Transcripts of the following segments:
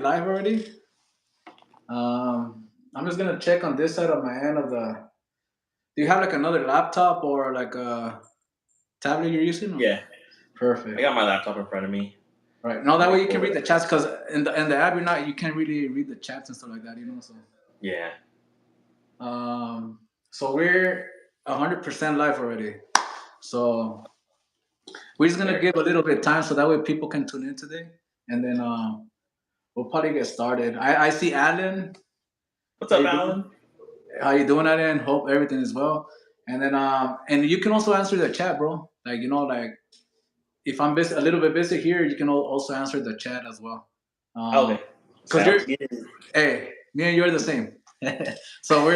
live already. I'm just gonna check on this side of my end of the. Do you have like another laptop or like a tablet you're using? Or? Yeah, I Perfect. got my laptop in front of me. Right. No, that Let me way you can pull read it the up. chats because in the app you're not you can't really read the chats and stuff like that. So Yeah. um so we're 100% live already. So we're just gonna Very give a cool. little bit of time so that way people can tune in today, and then we'll probably get started. I see Alan. What's How up, you doing? Alan? How you doing, Alan? Hope everything is well. And then and you can also answer the chat, bro. Like like if I'm busy, a little bit busy here, you can also answer the chat as well. Um, Okay, cause you're sounds good. hey, me and you're the same. So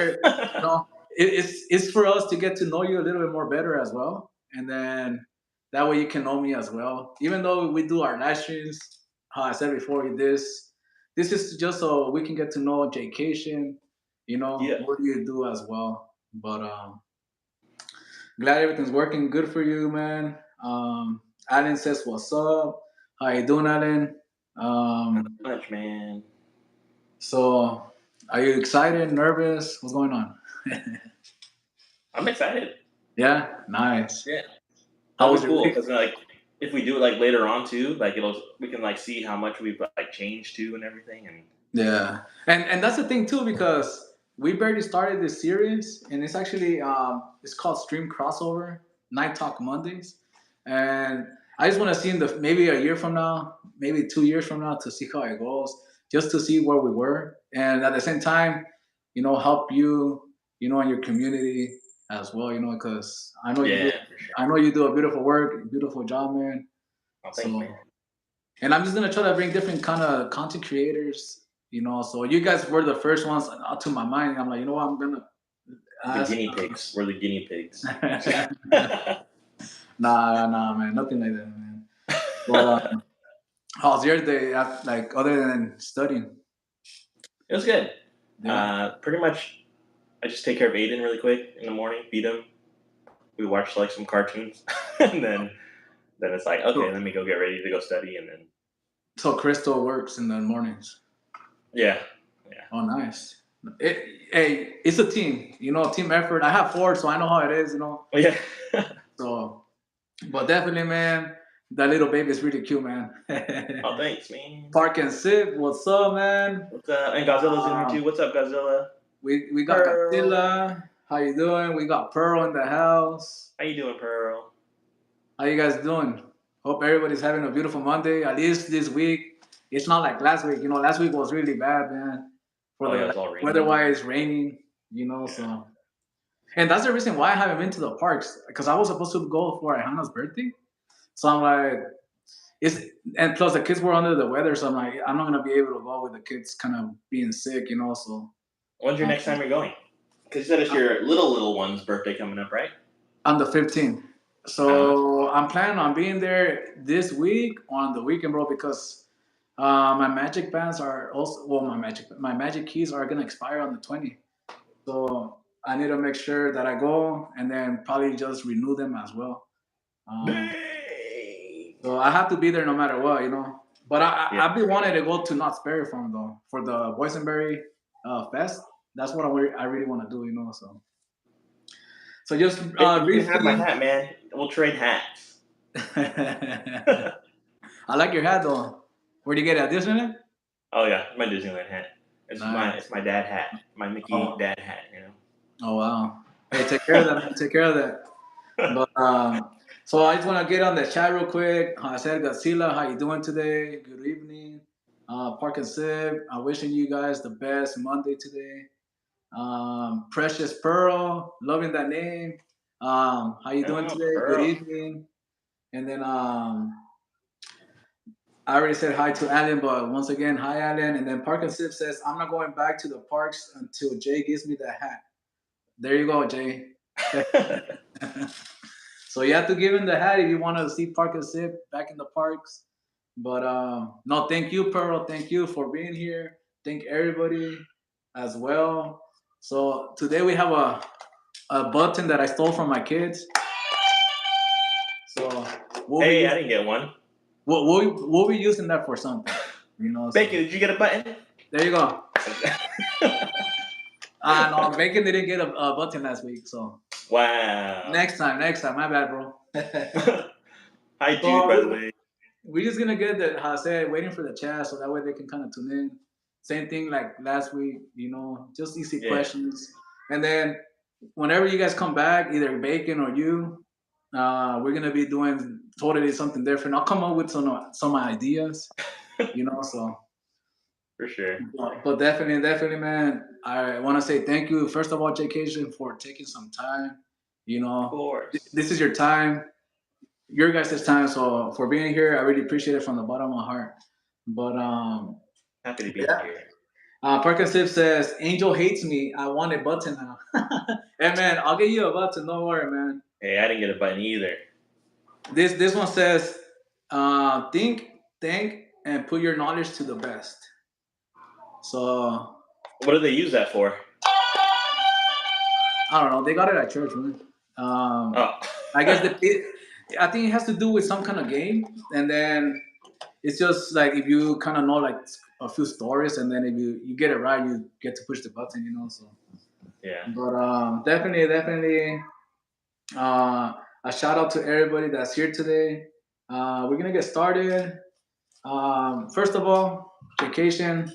it's for us to get to know you a little bit more better as well, and then that way you can know me as well. Even though we do our live streams, how I said before, this is just so we can get to know Jaykaytion. Yeah. What do you do as well? But glad everything's working good for you, man. Alan says, "What's up? How you doing, Alan?" Not Um, much, man. so, are you excited, nervous? What's going on? I'm excited. Yeah, nice. Yeah, How that'll was be your cool week? because like if we do it like later on too, like we can like see how much we've like changed too and everything. And Yeah, and that's the thing too because we barely started this series, and it's actually it's called Stream Crossover Night Talk Mondays, and I just want to see in the maybe a year from now, maybe 2 years from now, to see how it goes, just to see where we were, and at the same time, help you, and your community as well, because yeah, for sure. I know you do a beautiful work, beautiful job, man. Oh, thanks, man. So. And I'm just gonna try to bring different kind of content creators, So you guys were the first ones out to my mind. I'm like, you know what? I'm gonna The ask. guinea pigs. We're the guinea pigs. Nah, man, nothing like that, man. But how's your day? Like other than studying? It was good. Yeah. Pretty much, I just take care of Aiden really quick in the morning, feed him. We watch like some cartoons, and then it's like, okay, So, let me go get ready to go study, and then so Crystal works in the mornings. yeah, yeah, Oh, nice. Hey, it's a team. Team effort. I have four, so I know how it is. oh yeah. So, but definitely, man, that little baby is really cute, man. Oh, thanks, man. Park and sip. What's up, man? What's up? And Godzilla's in here too. Um, What's up, Godzilla? we got Pearl. Godzilla. How you doing? We got Pearl in the house. How you doing, Pearl? How you guys doing? Hope everybody's having a beautiful Monday. At least this week. It's not like last week. Last week was really bad, man. For Oh the yeah, like, it's all rainy. weather-wise, raining. Yeah. So. And that's the reason why I haven't been to the parks because I was supposed to go for Hannah's birthday. So I'm like, it's and plus the kids were under the weather, so I'm like, I'm not gonna be able to go with the kids kind of being sick, So When's your um, next time you're going? Because you said it's your little one's birthday coming up, right? on the 15th. Uh huh. So I'm planning on being there this week on the weekend, bro, because my magic bands are also my magic keys are gonna expire on the 20th. So I need to make sure that I go and then probably just renew them as well. Um, Dang. so I have to be there no matter what. But Yeah. I've been wanting to go to Knott's Berry Farm though for the Boysenberry Fest. That's what I really want to do. So just You can have my briefly, hat, man. We'll trade hats. I like your hat though. Where'd you get it at Disneyland? Oh yeah, my Disneyland hat. It's Nice. my dad hat, my Mickey Oh, dad hat. oh wow. Hey, take care of that, man. Take care of that. But so I just want to get on the chat real quick. I said, Godzilla, how you doing today? Good evening. Park and Sip, I'm wishing you guys the best Monday today. Precious Pearl, loving that name. How you doing Oh, today? Good Pearl. evening. And then I already said hi to Alan, but once again, hi Alan. And then Park and Sip says, I'm not going back to the parks until Jay gives me the hat. There you go, Jay. So you have to give him the hat if you want to see Park and Sip back in the parks. But no, thank you, Pearl. Thank you for being here. Thank everybody as well. So today we have a button that I stole from my kids. So we'll be Hey, I using, didn't get one. we'll be using that for something. You know, Bacon, so did you get a button? there you go. No, Bacon didn't get a button last week, so Wow. next time. My bad, bro. Hi, Jude, So by the way. we're just gonna get the how I said waiting for the chat so that way they can kind of tune in. Same thing like last week, you know, just easy Yeah. questions. And then whenever you guys come back, either Bacon or you, we're gonna be doing totally something different. I'll come up with some ideas, you know. So, For sure. but definitely, man. I want to say thank you first of all, Jaykaytion, for taking some time. You Of know, course. this is your time, your guys' time. So for being here, I really appreciate it from the bottom of my heart. But Happy to be yeah. here. Parker Sip says, Angel hates me. I want a button now. Hey man, I'll get you a button. Don't worry, man. Hey, I didn't get a button either. This one says, think, and put your knowledge to the best. So What do they use that for? I don't know. They got it at church, man. Oh. I guess I think it has to do with some kind of game, and then it's just like if you kind of know like a few stories, and then if you get it right, you get to push the button, you know. So, Yeah. but definitely, a shout out to everybody that's here today. We're gonna get started. First of all, Jaykaytion.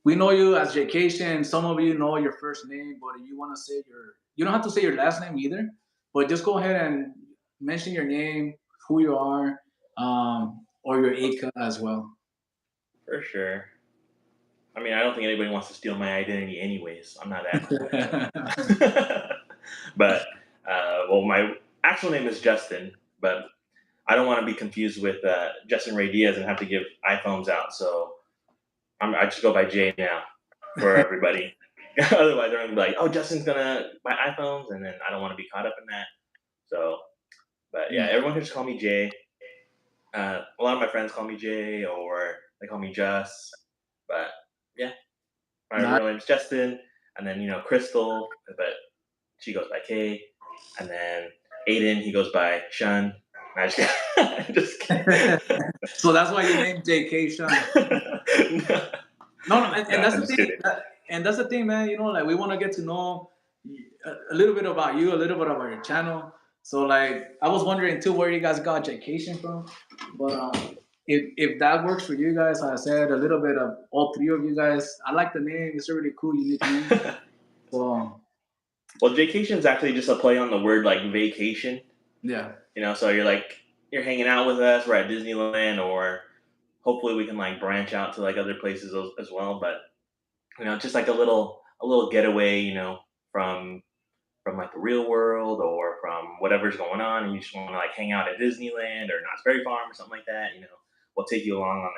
We know you as Jaykaytion. Some of you know your first name, but if you want to say you don't have to say your last name either. But just go ahead and mention your name, who you are, or your AKA as well. For sure. I mean, I don't think anybody wants to steal my identity anyways. I'm not that cool. So. But, well, my actual name is Justin, but I don't want to be confused with Justin Ray Diaz and have to give iPhones out. So I just go by Jay now for everybody. Otherwise, they're going to be like, oh, Justin's going to buy iPhones. And then I don't want to be caught up in that. So, but yeah, everyone can just call me Jay. A lot of my friends call me Jay or they call me Just. But yeah, my Not real name's Justin. And then, Crystal, but she goes by Kay. And then Aiden, he goes by Shun. I just, just kidding. so that's why you named J.K. Sean. No, and No, that's I'm the just thing. kidding. And that's the thing, man. You know, like we want to get to know a little bit about you, a little bit about your channel. So, like, I was wondering too where you guys got Jaykaytion from, but if that works for you guys, like I said a little bit of all three of you guys. I like the name. It's a really cool, unique name. So, Well, Jaykaytion is actually just a play on the word like vacation. yeah, So you're hanging out with us. We're at Disneyland, or hopefully we can like branch out to like other places as well. But just like a little getaway, from like the real world or from whatever's going on, and you just want to like hang out at Disneyland or Knott's Berry Farm or something like that. We'll take you along on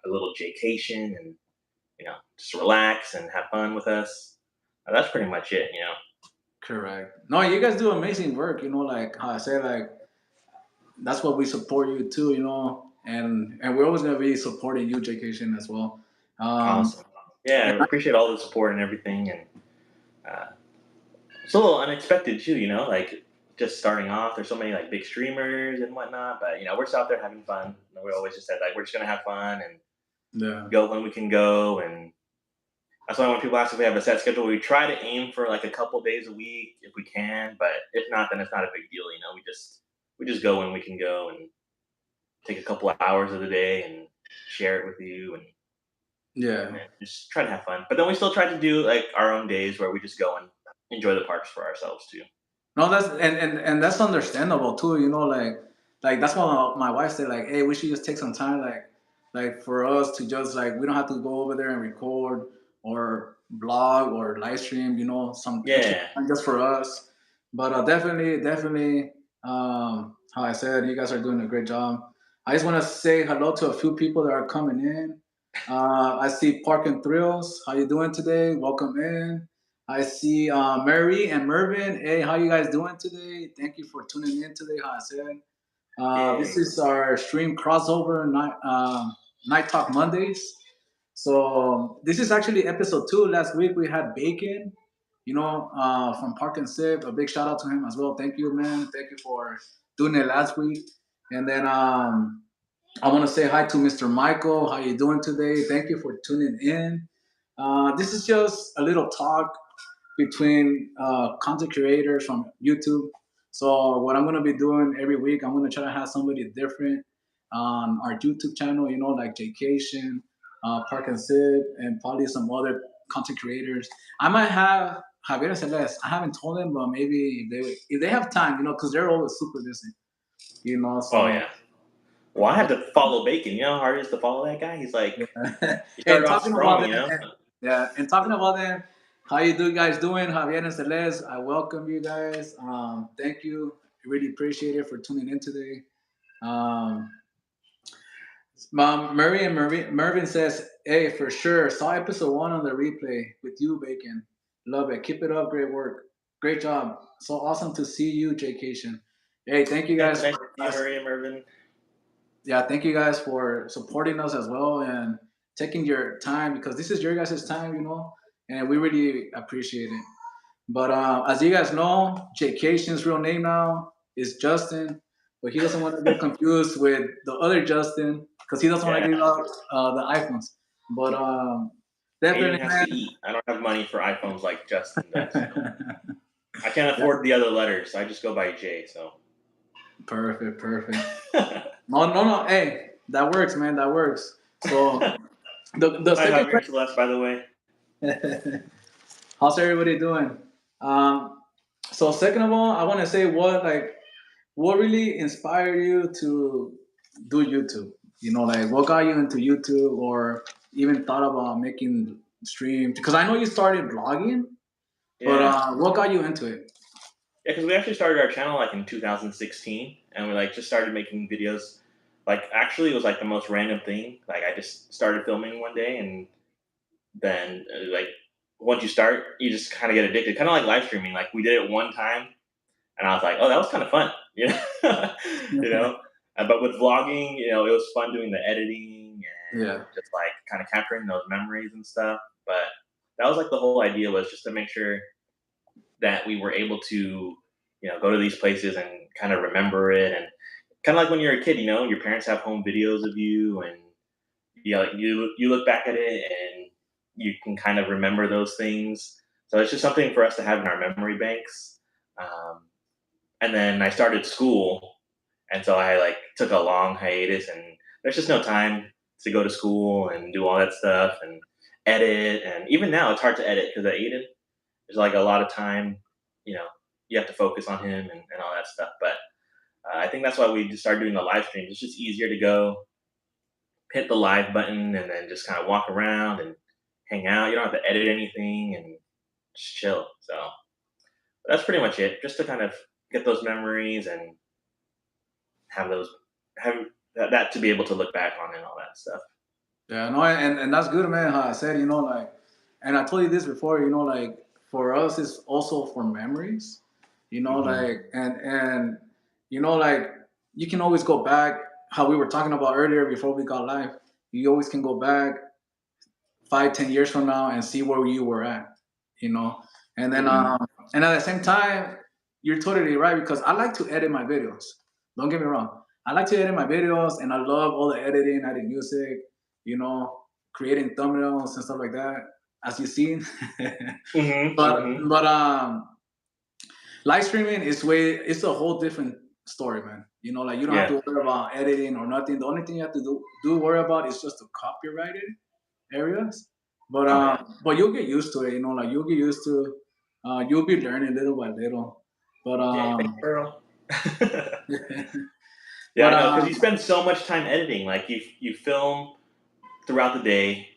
a little Jaycation and just relax and have fun with us. That's pretty much it. correct. No, you guys do amazing work. You know, like how I said, like that's what we support you too. You know, and we're always gonna be supporting you, Jaykaytion, as well. Um, Awesome. Yeah, I appreciate all the support and everything, and uh, it's a little unexpected too. Like just starting off. There's so many like big streamers and whatnot, but we're just out there having fun. We always just said like we're just gonna have fun and yeah, go when we can go, and that's why when people ask if we have a set schedule, we try to aim for like a couple days a week if we can, but if not, then it's not a big deal. We just go when we can go and take a couple of hours of the day and share it with you and yeah. just try to have fun. But then we still try to do like our own days where we just go and enjoy the parks for ourselves too. No, that's and that's understandable too. You know, like that's why my wife said like, hey, we should just take some time, like for us to just like we don't have to go over there and record or blog or live stream. You know, some extra Yeah, time just for us. But definitely, how I said, you guys are doing a great job. I just want to say hello to a few people that are coming in. I see Park and Thrills. How you doing today? Welcome in. I see Mary and Mervin. Hey, how you guys doing today? Thank you for tuning in today. How I said, this yay. is our stream crossover night talk Mondays. So this is actually episode 2. Last week we had Bacon, from Park and Sip. A big shout out to him as well. Thank you, man. Thank you for doing it last week. And then I want to say hi to Mr. Michael. How you doing today? Thank you for tuning in. This is just a little talk between content creators from YouTube. So what I'm gonna be doing every week, I'm gonna try to have somebody different on our YouTube channel. You know, like Jaykaytion, Park and Sid, and probably some other content creators. I might have Javier and Celeste. I haven't told them, but maybe if they have time, you know, because they're always super busy. You know, Oh so yeah. Well, I had to follow Bacon. You know how hard it is to follow that guy? He's like, yeah. he And started off talking about strong, them, you know? yeah, and talking about them, how you do guys doing? Javier and Celeste, I welcome you guys. Thank you. I really appreciate it for tuning in today. Um, Mom, Mervin says, "Hey, for sure, saw episode one on the replay with you, Bacon. Love it. Keep it up. Great work. Great job. So awesome to see you, Jaycation. Hey, thank you Nice, guys nice to for see you, Murray and Mervin. yeah, thank you guys for supporting us as well and taking your time because this is your guys' time, you know, and we really appreciate it. But as you guys know, Jaycation's real name now is Justin, but he doesn't want to get confused with the other Justin because he doesn't want Yeah. to give out the iPhones. But Aiden definitely, has to man. eat. I don't have money for iPhones like Justin does. So. I can't afford the other letters. So I just go by J, so. Perfect, perfect. No. Hey, that works, man. That works. So the Hi, second Javier and Celeste, by the way. question. How's everybody doing? Um, so second of all, I want to say what really inspired you to do YouTube? You know, like what got you into YouTube, or even thought about making streams? Because I know you started blogging, but Yeah. what got you into it? Yeah, because we actually started our channel like in 2016, and we like just started making videos. Like actually, it was like the most random thing. Like I just started filming one day, and then like once you start, you just kind of get addicted. Kind of like live streaming. Like we did it one time, and I was like, oh, that was kind of fun, you know, you know. But with vlogging, you know, it was fun doing the editing and Yeah, just like kind of capturing those memories and stuff. But that was like the whole idea was just to make sure that we were able to, you know, go to these places and kind of remember it, and kind of like when you're a kid, you know, your parents have home videos of you, and you know, you look back at it and you can kind of remember those things. So it's just something for us to have in our memory banks. Um, and then I started school, and so I like took a long hiatus, and there's just no time to go to school and do all that stuff and edit. And even now, it's hard to edit because of Aiden. There's like a lot of time, you know, you have to focus on him and all that stuff. But I think that's why we just started doing the live streams. It's just easier to go hit the live button and then just kind of walk around and hang out. You don't have to edit anything and just chill. So that's pretty much it. Just to kind of get those memories and have those have that to be able to look back on and all that stuff. yeah, no, and that's good, man. How I said, you know, like, and I told you this before, you know, like for us, it's also for memories, you know, Hmm. like, and you know, like you can always go back. How we were talking about earlier before we got live, you always can go back 5, 10 years from now and see where you were at, you know, and then Hmm. and at the same time, you're totally right because I like to edit my videos. Don't get me wrong. I like to edit my videos, and I love all the editing, adding music, you know, creating thumbnails and stuff like that, as you've seen. Hmm. Hmm. but live streaming is it's a whole different story, man. You know, like you don't have Yeah. to worry about editing or nothing. The only thing you have to do worry about is just the copyrighted areas. Oh yeah. But you'll get used to it, you know, like you'll get used to you'll be learning little by little. But Yay, big girl. Yeah, but I know, because you spend so much time editing. Like you film throughout the day,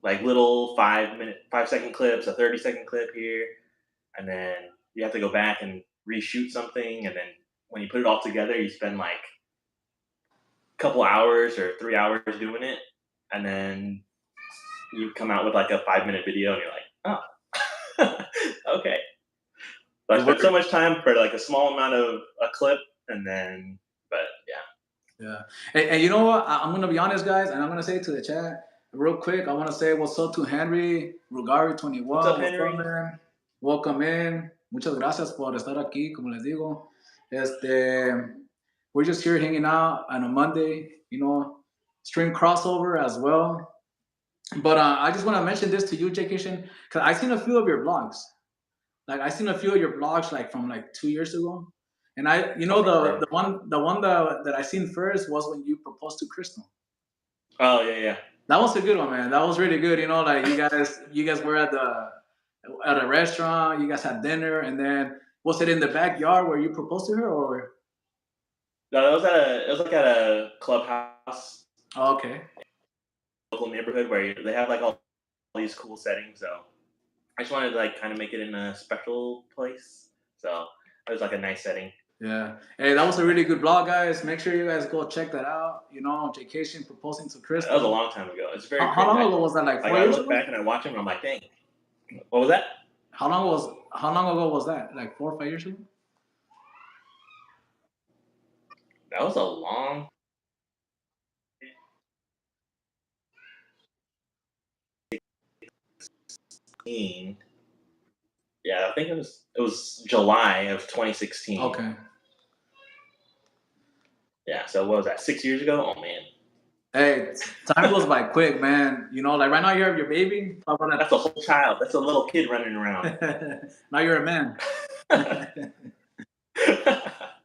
like little 5 minute, 5 second clips, a 30 second clip here, and then you have to go back and reshoot something, and then when you put it all together, you spend like a couple hours or 3 hours doing it, and then you come out with like a 5 minute video, and you're like, oh, okay. So I it spent so works. much time for like a small amount of a clip, and then, but yeah. Yeah. And you know what? I'm gonna be honest, guys, and I'm gonna say to the chat real quick. I want to say what's up to Henry Rugari What's up, 21. What's up, Henry? man? Welcome in. Muchas gracias por estar aquí, como les digo. We're just here hanging out on a Monday, you know. stream crossover as well. But I just want to mention this to you, Jaykaytion, because I seen a few of your vlogs. Like I seen a few of your vlogs like from like 2 years ago, and Okay, the bro. one that I seen first was when you proposed to Crystal. Oh yeah, yeah. That was a good one, man. That was really good. Like you guys were at a restaurant. You guys had dinner, and then was it in the backyard where you proposed to her, or? No, that was at a. It was like at a clubhouse, Oh, okay. local neighborhood where they have like all these cool settings. So I just wanted to like kind of make it in a special place. So it was like a nice setting. Yeah. Hey, that was a really good vlog, guys. Make sure you guys go check that out. Jaykaytion proposing to That was a Crystal. long time ago. It's very How crazy. long ago was that? Like Like four I years look ago? back and I watch him and I'm like, dang, what was that? How long ago was that? Like 4 or 5 years ago? That was a long. Yeah, I think it was July of 2016. Okay. Yeah, so what was that? 6 years ago? Oh man, Hey, time goes by quick, man. Like right now you have your baby. How about that's a whole child. That's a little kid running around. that? Now you're a man.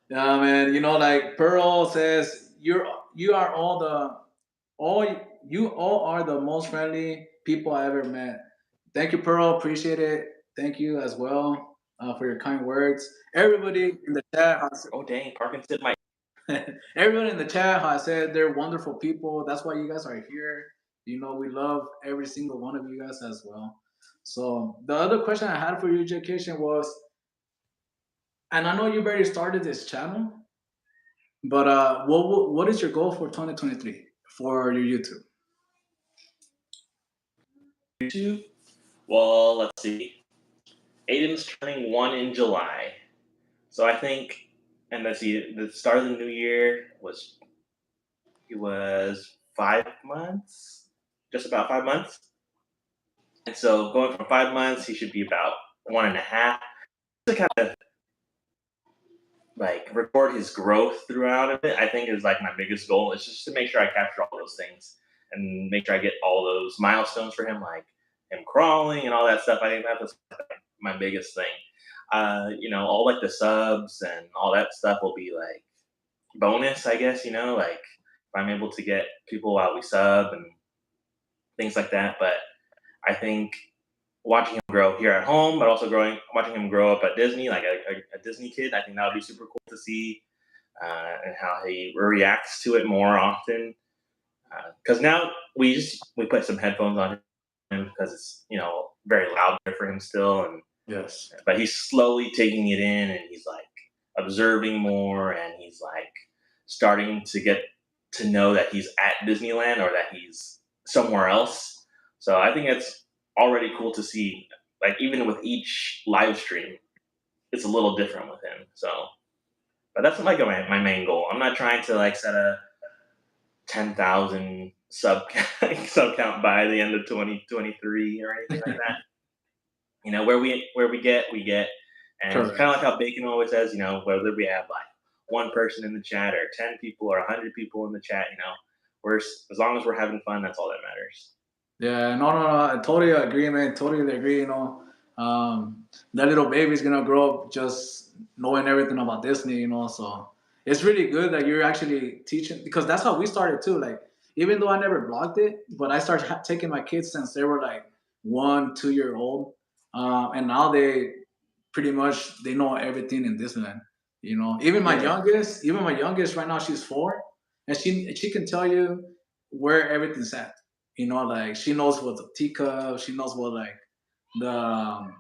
Yeah, man. Like Pearl says, you are all you all are the most friendly people I ever met. Thank you, Pearl. Appreciate it. Thank you as well for your kind words. Everybody in the chat has Oh dang, Parkinson might. everyone in the chat has said they're wonderful people. That's why you guys are here. We love every single one of you guys as well. So the other question I had for you, Jaykaytion, was, and I know you've already started this channel, but what is your goal for 2023 for your YouTube? YouTube. Well, let's see. Aiden's turning 1 in July, so I think, and let's see, the start of the new year was he was 5 months, just about 5 months, and so going from 5 months, he should be about one and a half. To kind of like record his growth throughout of it, I think is like my biggest goal. Is just to make sure I capture all those things and make sure I get all those milestones for him, like him crawling and all that stuff. I think that's my biggest thing. All like the subs and all that stuff will be like bonus, I guess. Like if I'm able to get people while we sub and things like that. But I think watching him grow here at home, but also watching him grow up at Disney, like a Disney kid, I think that would be super cool to see, and how he reacts to it more often. Because now we put some headphones on him because it's very loud there for him still, and Yes. but he's slowly taking it in, and he's like observing more, and he's like starting to get to know that he's at Disneyland or that he's somewhere else. So I think it's already cool to see. Like even with each live stream, it's a little different with him. So, but that's like my main goal. I'm not trying to like set a 10,000 sub count by the end of 2023 or anything like that. Where we get, we get, and Correct. kind of like how Bacon always says, whether we have like one person in the chat or 10 people or 100 people in the chat, we're as long as we're having fun, that's all that matters. Yeah, no, I totally agree, man. Totally agree. That little baby's gonna grow up just knowing everything about Disney. So it's really good that you're actually teaching, because that's how we started too. Like, even though I never blogged it, but I started taking my kids since they were like 1, 2 year old, and now they pretty much they know everything in Disneyland. Yeah. Even my youngest right now, she's 4, and she can tell you where everything's at. Like she knows what the teacup, she knows what like the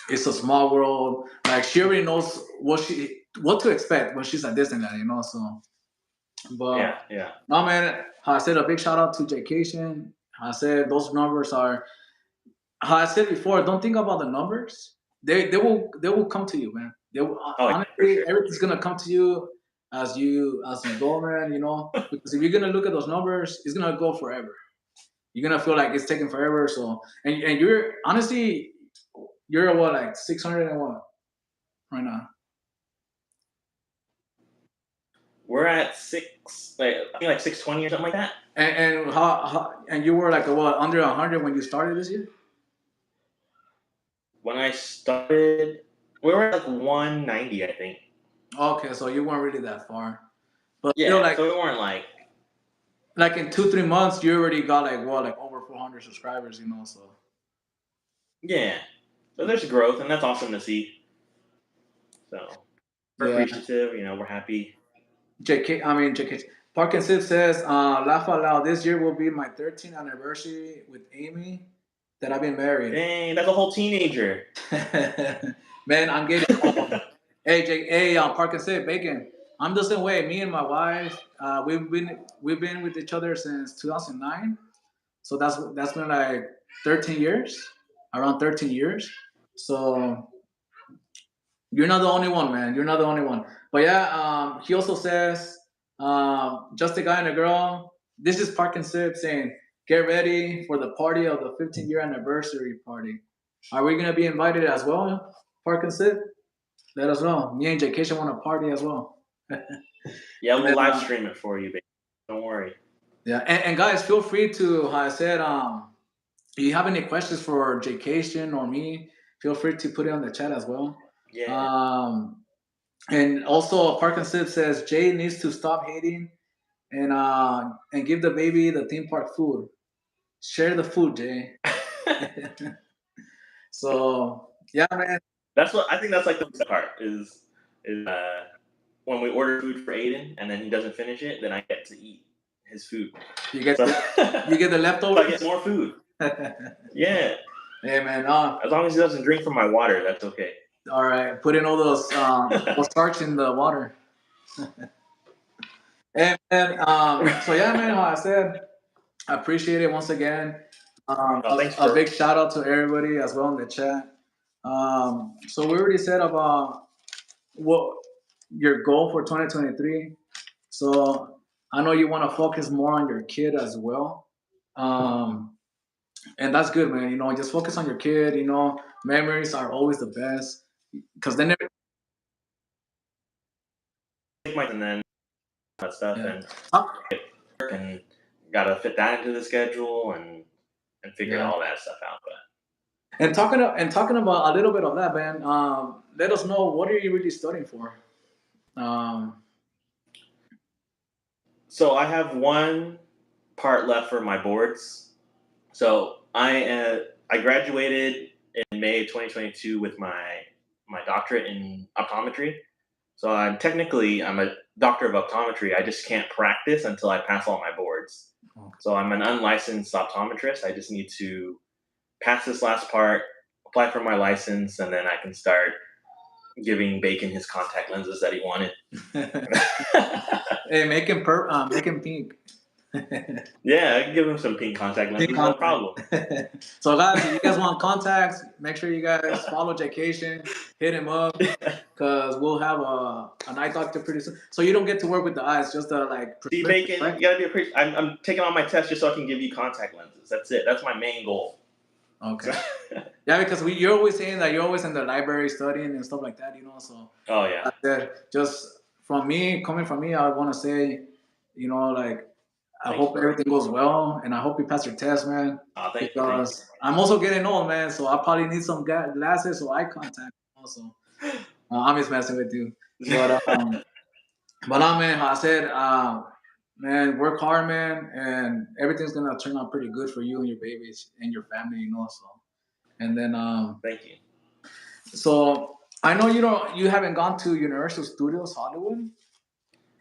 it's a small world. Like she already knows what to expect when she's at Disneyland. So, but Yeah. Yeah. no, man. How I said, a big shout out to Jaykaytion. How I said those numbers are. How I said before, don't think about the numbers. They will come to you, man. Oh, yeah, for Honestly, sure. everything's gonna come to you as you go, man. Because if you're gonna look at those numbers, it's gonna go forever. You're gonna feel like it's taking forever. So, and you're honestly, you're at what, like 600 and what right now? We're at I think like 620 or something like that. And and you were like what, under 100 when you started this year? When I started, we were at like 190, I think. Okay, so you weren't really that far, but still, Yeah, so we weren't like in 2 3 months, you already got like what, like over 400 subscribers, So yeah. So there's growth, and that's awesome to see. So we're yeah, appreciative. We're happy. JK. Park and Sip says, laugh out loud. This year will be my 13th anniversary with Amy that I've been married. Dang, that's a whole teenager. Man, I'm getting old. Hey, Park and Sip, Bacon. I'm the same way. Me and my wife, we've been with each other since 2009. So that's been like 13 years, around 13 years. So you're not the only one, man. You're not the only one. But yeah, he also says, just a guy and a girl. This is Park and Sip saying, get ready for the party of the 15-year anniversary party. Are we gonna be invited as well, Park and Sip? Let us know. Me and Jaykaytion want to party as well. Yeah, And we'll then, live stream it for you, baby. Don't worry. yeah, and guys, feel free to, how I said, if you have any questions for Jaykaytion or me, feel free to put it on the chat as well. Yeah. Um, And also, Park and Sip says Jay needs to stop hating and give the baby the theme park food. Share the food, Jay. So yeah, man. That's what I think. That's like the best part is when we order food for Aiden and then he doesn't finish it, then I get to eat his food. You get So, you get the so I leftovers. get more food. Yeah. Hey man, As long as he doesn't drink from my water, that's okay. all right. Put in all those sharks in the water. And so yeah, man. How I said, I appreciate it once again. Oh, thanks, A bro. big shout out to everybody as well in the chat. So we already said about what your goal for 2023. So I know you want to focus more on your kid as well. And that's good, man. Just focus on your kid. Memories are always the best because then, And then that stuff yeah. and work and gotta fit that into the schedule and figure Yeah. all that stuff out. But And talking about a little bit of that, man. Let us know, what are you really studying for? so I have one part left for my boards. So I graduated in May 2022 with my doctorate in optometry. So I'm a doctor of optometry. I just can't practice until I pass all my boards. Okay. So I'm an unlicensed optometrist. I just need to pass this last part, apply for my license, and then I can start giving Bacon his contact lenses that he wanted. Hey, make him pink. Yeah, I can give him some pink contact lenses, no problem. So guys, if you guys want contacts, make sure you guys follow Jaykaytion, hit him up, because we'll have an eye doctor pretty soon. So you don't get to work with the eyes, just See, Bacon, right? You gotta be I'm taking on my test just so I can give you contact lenses. That's it. That's my main goal. Okay. Yeah, because you're always saying that you're always in the library studying and stuff like that, So. Oh yeah. Just coming from me, I want to say, like, I Thanks, hope bro. everything goes well, and I hope you pass your test, man. Thank Because you. I'm also getting old, man, so I probably need some glasses or eye contact also. I'm just messing with you, but man, how I said, man, work hard, man, and everything's gonna turn out pretty good for you and your babies and your family, So, and then Thank you. So I know you haven't gone to Universal Studios Hollywood.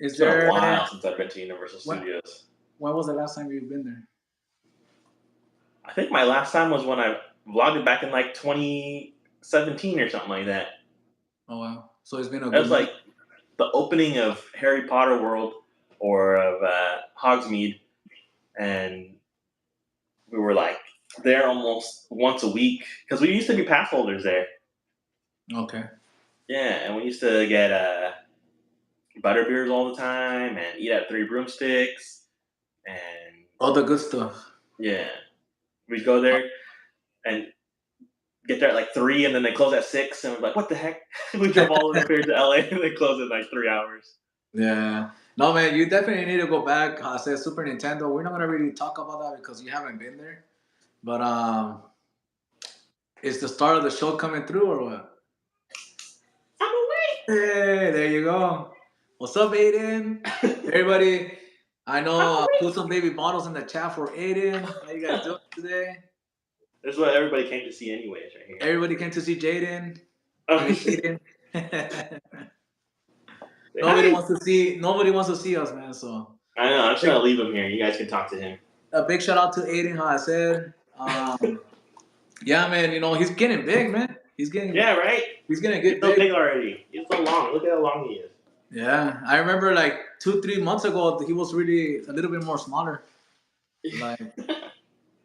It's been a while since I've been to Universal Studios. When was the last time you've been there? I think my last time was when I vlogged it back in like 2017 or something like that. Oh wow! So it's been a That good. was like the opening of Harry Potter World or of Hogsmeade, and we were like there almost once a week because we used to be pass holders there. Okay. Yeah, and we used to get butterbeers all the time and eat at Three Broomsticks and all the good stuff. Yeah, we'd go there and get there at like 3, and then they close at 6, and we're like, what the heck? We drove all the way up here to LA, and they close in like 3 hours. Yeah. No, man, you definitely need to go back. I said Super Nintendo. We're not gonna really talk about that because you haven't been there. But is the start of the show coming through or what? I'm awake. Hey, there you go. What's up, Aiden? Everybody, I know I'm put some baby bottles in the chat for Aiden. How you guys awake. doing today? This is what everybody came to see, anyways, right here. Everybody came to see Jaden. I Oh, mean say Aiden. hi. Nobody wants to see us, man. So I know. I'm just big, gonna leave him here. You guys can talk to him. a big shout out to Aiden, how I said. Yeah, man, he's getting big, man. Yeah, right. He's gonna He's get so big. big already. He's so long. Look at how long he is. Yeah, I remember like 2, 3 months ago, he was really a little bit more smaller. Like,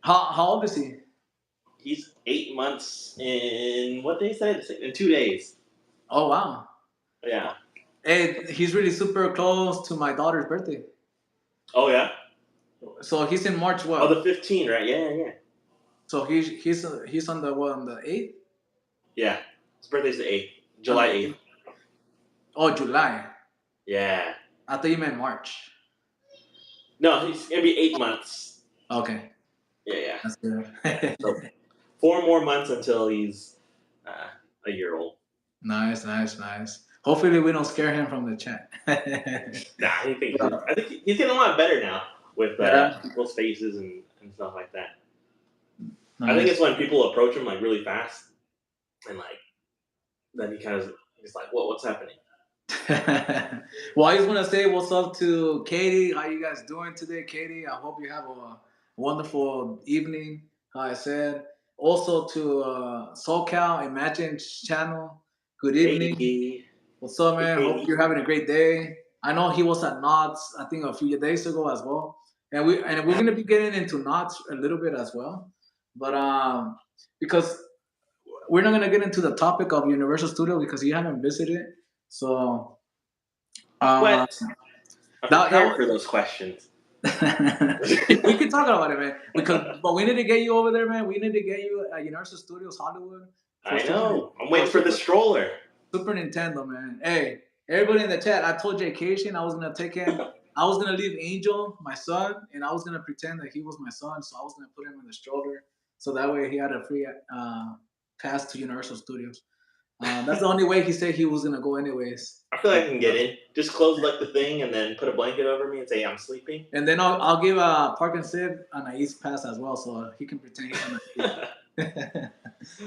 how old is he? He's 8 months in what day said? In 2 days. Oh wow. Yeah. Hey, he's really super close to my daughter's birthday. Oh yeah. So he's in March Oh, the what? 15, right? Yeah, yeah. So he's on the what, on the 8th? Yeah. His birthday's the 8th, On July the 8th. 8th. Oh, July. Yeah. I thought you meant March. No, he's gonna be 8 months. Okay, Yeah, yeah. that's good. So 4 more months until he's a year old. Nice, nice, nice. Hopefully we don't scare him from the chat. Nah, I think he's getting a lot better now with Yeah, people's faces and stuff like that. I think nice. it's when people approach him like really fast and like then he kind of he's like, what's happening? Well, I just want to say what's up to Katie. How you guys doing today, Katie? I hope you have a wonderful evening. How I said. Also to SoCal Imagine channel. Good evening. Hey, What's up, hey, man? Hope Katie. you're having a great day. I know he was at Knott's, I think a few days ago as well, and we're gonna be getting into Knott's a little bit as well, but because we're not gonna get into the topic of Universal Studios because you haven't visited, so uh, What? I'm that prepared was. for those questions. We can talk about it, man. But we need to get you over there, man. We need to get you at Universal Studios Hollywood for I Super know. I'm for waiting for the Super stroller. Super Nintendo, man. Hey, everybody in the chat, I told Jaykaytion I was gonna take him. I was gonna leave Angel, my son, and I was gonna pretend that he was my son. So I was gonna put him in the stroller, so that way he had a free pass to Universal Studios. That's the only way he said he was gonna go, anyways. I feel like I can get Uh, in. Just close like the thing and then put a blanket over me and say I'm sleeping. and then I'll give Park and Sid an East pass as well, so he can pretend he's on the East.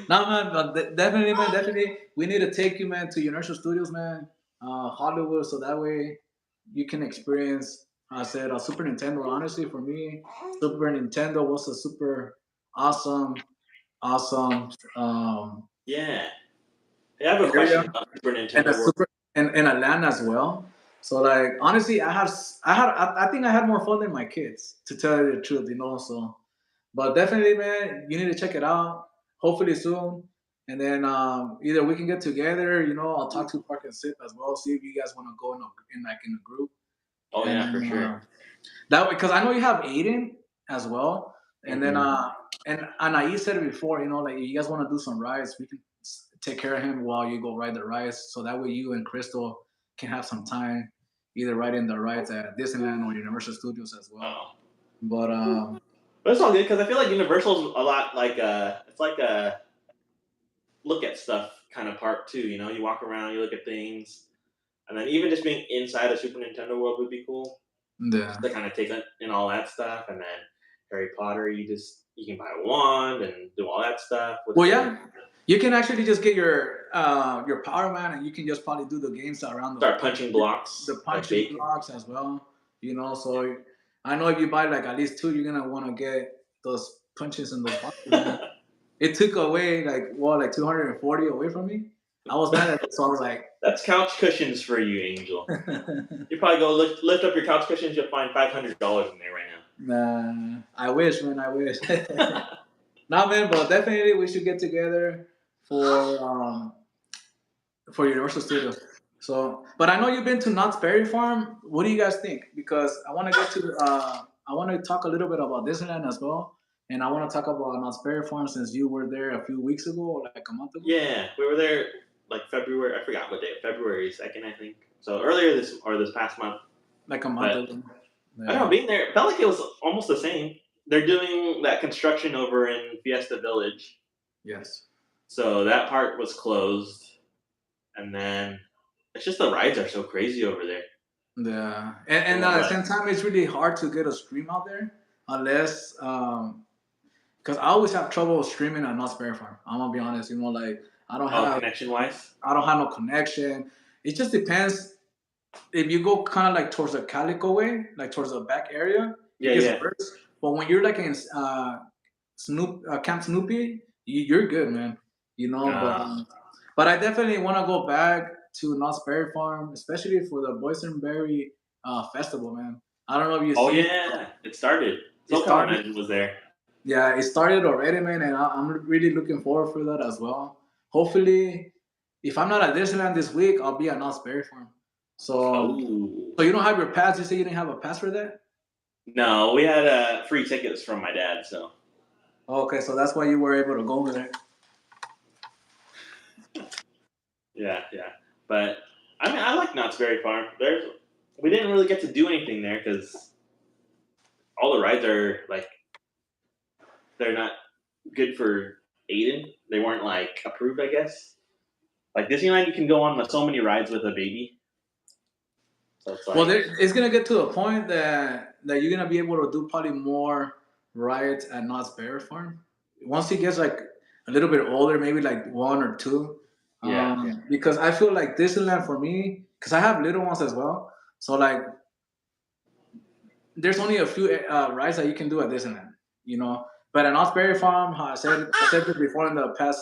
No, man, but definitely, man, definitely, we need to take you, man, to Universal Studios, man, Hollywood, so that way you can experience. I said Super Nintendo. Honestly, for me, Super Nintendo was a super awesome, awesome Yeah. Hey, I have a area, question about Super and a Nintendo World. super and Atlanta as well. So like honestly, I think I had more fun than my kids, to tell you the truth, So, but definitely, man, you need to check it out. Hopefully soon, and then either we can get together. I'll talk to Park and Sip as well. See if you guys want to go in a group, Oh and yeah, for then sure. that way, because I know you have Aiden as well, and then Hmm. and Anais said it before. Like you guys want to do some rides, we can take care of him while you go ride the rides, so that way you and Crystal can have some time, either riding the rides at Disneyland or Universal Studios as well. Oh, But but it's all good because I feel like Universal's a lot like it's like a look at stuff kind of park too. You walk around, you look at things, and then even just being inside a Super Nintendo world would be cool. yeah. Just to kind of take in all that stuff, and then Harry Potter, you can buy a wand and do all that stuff with Well, the yeah, you can actually just get your Power Man, and you can just probably do the games around start punching the blocks like punching bacon. blocks as well. So I know if you buy like at least two, you're gonna want to get those punches in those boxes, man. It took away like 240 away from me. I was mad at it, so I was like, That's couch cushions for you, Angel. You probably go lift up your couch cushions, you'll find $500 in there right nah, I wish, man, I wish. now. Nah, man, but definitely we should get together for Universal Studios. So, but I know you've been to Knott's Berry Farm. What do you guys think? Because I want to talk a little bit about Disneyland as well, and I want to talk about Knott's Berry Farm since you were there a few weeks ago, or like a month ago. Yeah, we were there like February. I forgot what day. February 2nd, I think. So earlier this past month, Like a month but ago. I don't know. Yeah. Being there, it felt like it was almost the same. They're doing that construction over in Fiesta Village, Yes. so that part was closed, and then it's just the rides are so crazy over there. Yeah. They And have at the like, same time, it's really hard to get a stream out there unless because I always have trouble streaming at Knott's Berry Farm. I'm gonna be honest. Like I don't oh, have connection wise. I don't have no connection. It just depends. If you go kind of like towards the Calico way, like towards the back area, it Yeah, gets yeah. worse. But when you're like in Camp Snoopy, you're good, man. Uh, But I definitely want to go back to Knott's Berry Farm, especially for the Boysenberry festival, man. I don't know if you oh see yeah, it started. it SoCal started. Imagine was there. Yeah, it started already, man, and I'm really looking forward for that as well. Hopefully, if I'm not at Disneyland this week, I'll be at Knott's Berry Farm. So, Oh so you don't have your pass? You say you didn't have a pass for that? no, we had free tickets from my dad, so Okay, so that's why you were able to go over there. yeah, yeah. But I mean, I like Knott's Berry Farm. We didn't really get to do anything there because all the rides are like they're not good for Aiden. They weren't like approved, I guess. Like Disneyland, you can go on so many rides with a baby, so it's Well, like, it's gonna get to a point that you're gonna be able to do probably more rides at Knott's Berry Farm. Once he gets like a little bit older, maybe like one or two. yeah, yeah, Because I feel like Disneyland for me, because I have little ones as well. So like, there's only a few rides that you can do at Disneyland, you know. But at Knott's Berry Farm, how I said this before in the past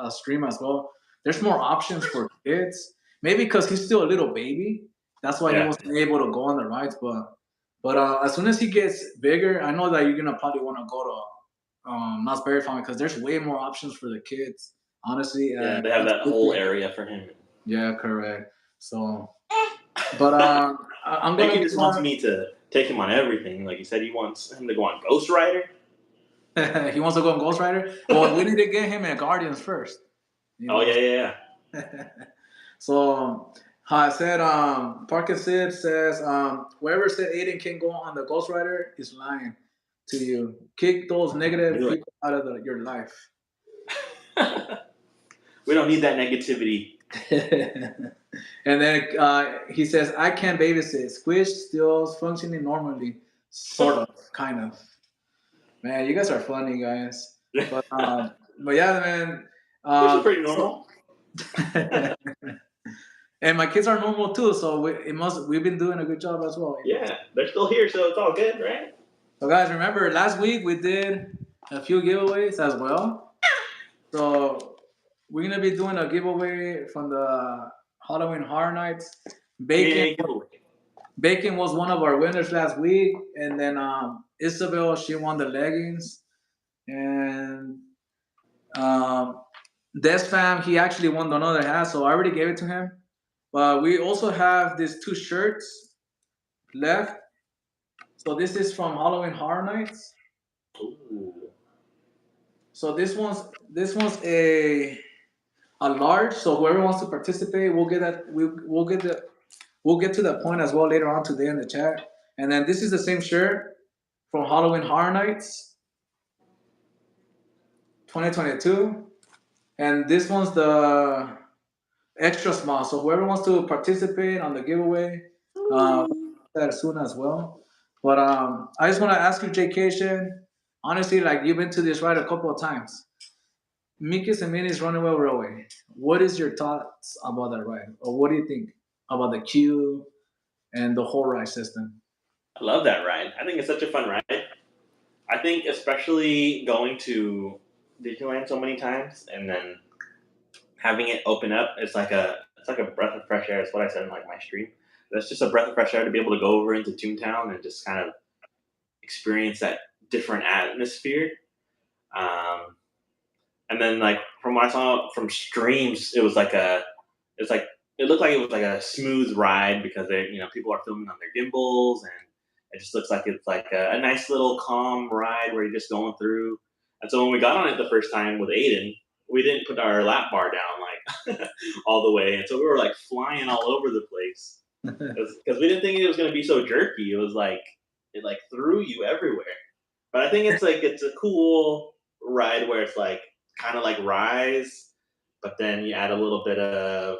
stream as well. There's more options for kids. Maybe because he's still a little baby, that's why he yeah. wasn't able to go on the rides. But as soon as he gets bigger, I know that you're gonna probably want to go to Knott's Berry Farm because there's way more options for the kids. Honestly, Yeah, they have that whole area for him. yeah, correct. So, but I'm I think gonna he be just wants one. me to take him on everything. Like he said, he wants him to go on Ghost Rider. He wants to go on Ghost Rider. Well, we need to get him in Guardians first. You Oh know. yeah, yeah, So how I said, Parker Sid says, whoever said Aiden can go on the Ghost Rider is lying to you. Kick those yeah. negative Knew people out of your life. it. We don't need that negativity. And then he says, I can't babysit. Squish still functioning normally, sort of, kind of. Man, you guys are funny, guys. But but yeah, man. Which is pretty So normal. and my kids are normal too, so we've been doing a good job as well. Yeah, they're still here, so it's all good, right? So guys, remember last week we did a few giveaways as well. So we're gonna be doing a giveaway from the Halloween Horror Nights. Bacon Yay, giveaway. Bacon was one of our winners last week, and then Isabel, she won the leggings, and um, Desfam, he actually won another hat, so I already gave it to him. But we also have these two shirts left. So this is from Halloween Horror Nights. Ooh. So this one's a large. So whoever wants to participate, we'll get that. We'll get to that point as well later on today in the chat. And then this is the same shirt from Halloween Horror Nights 2022, and this one's the extra small. So whoever wants to participate on the giveaway, that soon as well. But I just want to ask you, Jaykaytion. Honestly, like you've been to this ride a couple of times. Mickey's and Minnie's Runaway Railway. What is your thoughts about that ride, or what do you think about the queue and the whole ride system? I love that ride. I think it's such a fun ride. I think especially going to Disneyland so many times and then having it open up, it's like a breath of fresh air. It's what I said in like my stream. That's just a breath of fresh air to be able to go over into Toontown and just kind of experience that different atmosphere. Um, and then like from what I saw from streams, it's like it looked like it was like a smooth ride because people are filming on their gimbals and it just looks like it's like a nice little calm ride where you're just going through. And so when we got on it the first time with Aiden, we didn't put our lap bar down like all the way, and so we were like flying all over the place. because we didn't think it was gonna be so jerky. It was like it like threw you everywhere. But I think it's a cool ride where it's like kind of like Rise, but then you add a little bit of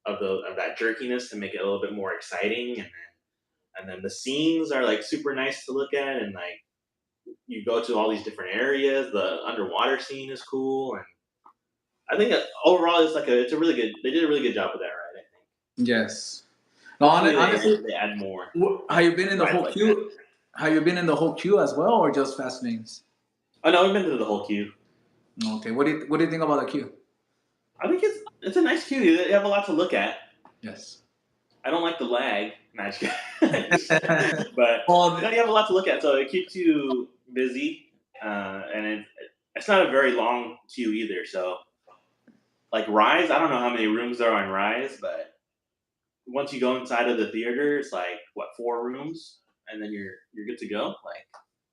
that jerkiness to make it a little bit more exciting, and then the scenes are like super nice to look at, and like you go to all these different areas. The underwater scene is cool, and I think that overall it's a really good. They did a really good job with that ride. I think. Yes. No, Hopefully honestly, they add more have you been in the rides whole like that. queue? Have you been in the whole queue as well, or just fast lanes? Oh no, we've been through the whole queue. Okay. What do you think about the queue? I think it's a nice queue. They have a lot to look at. Yes. I don't like the lag. Nah, just kidding. But Well, no, you have a lot to look at, so it keeps you busy, and it's not a very long queue either. So, like Rise, I don't know how many rooms there are in Rise, but once you go inside of the theater, it's like what 4 rooms, and then you're good to go. Like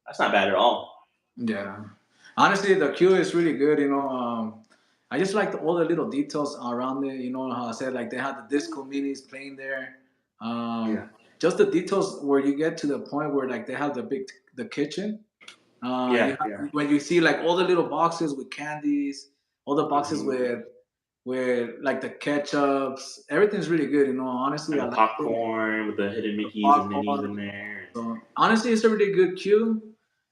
that's not bad at all. yeah. Honestly, the queue is really good. I just like all the little details around it. You know how I said like they had the disco minis playing there. Yeah, Just the details where you get to the point where like they have the kitchen. yeah, yeah. When you see like all the little boxes with candies, all the boxes Hmm. with like the ketchups, everything's really good. Honestly, And I the like it. popcorn with the hidden The Mickey's and Minnies in popcorn. there. So honestly, it's a really good queue.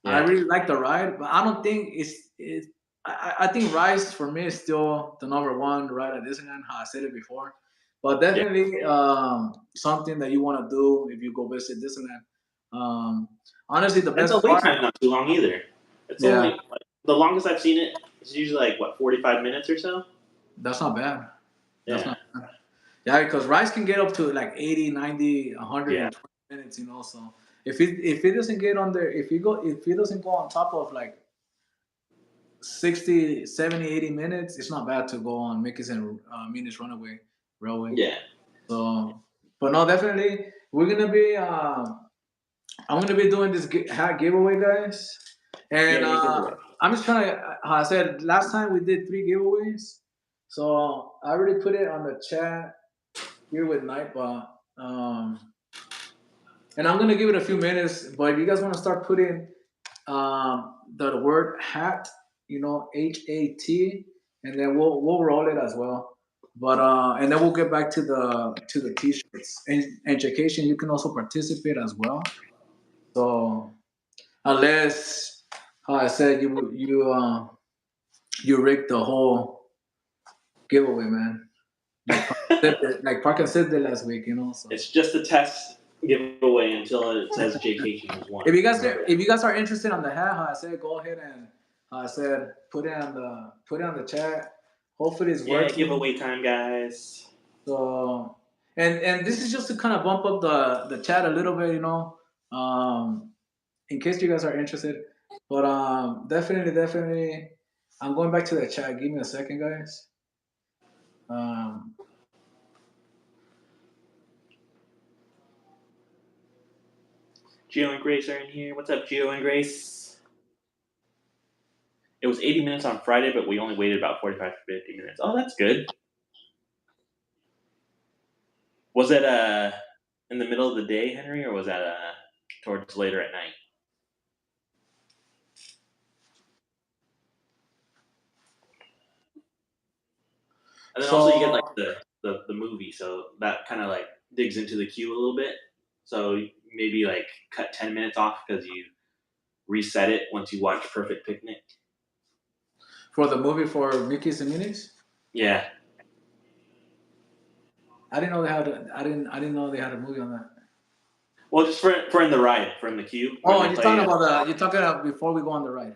I Yeah, really like the ride, but I don't think it. I think Rise for me is still the number one ride at Disneyland. How I said it before, but yeah. definitely something that you want to do if you go visit Disneyland. Um, honestly, the And the best wait part, time's not too long either. It's yeah, only like, the longest I've seen it is usually like what 45 minutes or so. that's not bad. That's Yeah, not bad. Yeah, because Rise can get up to like 80, 90, yeah, 120 minutes. So if it doesn't get on there, if it doesn't go on top of like 60, 70, 80 minutes, it's not bad to go on Mickey's and Minnie's Runaway Railway. yeah, So, but no, definitely, we're gonna be. I'm gonna be doing this hat giveaway, guys, and yeah. Give away. I'm just trying to. I said last time we did 3 giveaways, so I already put it on the chat here with Nightbot. And I'm gonna give it a few minutes, but if you guys want to start putting the word hat, HAT, and then we'll roll it as well. But and then we'll get back to the t-shirts and education. You can also participate as well. So unless, how I said, you rigged the whole giveaway, man. Like Parker said the last week. So It's just a test giveaway until it says Jaykaytion has won. if you guys Remember if that. you guys are interested on the hat, how I said, go ahead and how I said put it on the chat. Hopefully it's Yeah, working. giveaway time, guys. So and this is just to kind of bump up the chat a little bit, um, in case you guys are interested. But definitely, I'm going back to the chat. Give me a second, guys. Um, Gio and Grace are in here. What's up, Gio and Grace? It was 80 minutes on Friday, but we only waited about 45 to 50 minutes. Oh, that's good. Was it in the middle of the day, Henry, or was that towards later at night? And then also you get like so the movie, so that kind of like digs into the queue a little bit. So maybe like cut 10 minutes off because you reset it once you watch Perfect Picnic. for the movie for Mickey's and Minnie's, Yeah. I didn't know they had. I didn't know they had a movie on that. Well, just for in the ride, for in the queue where Oh, they you're play. talking about before we go on the ride.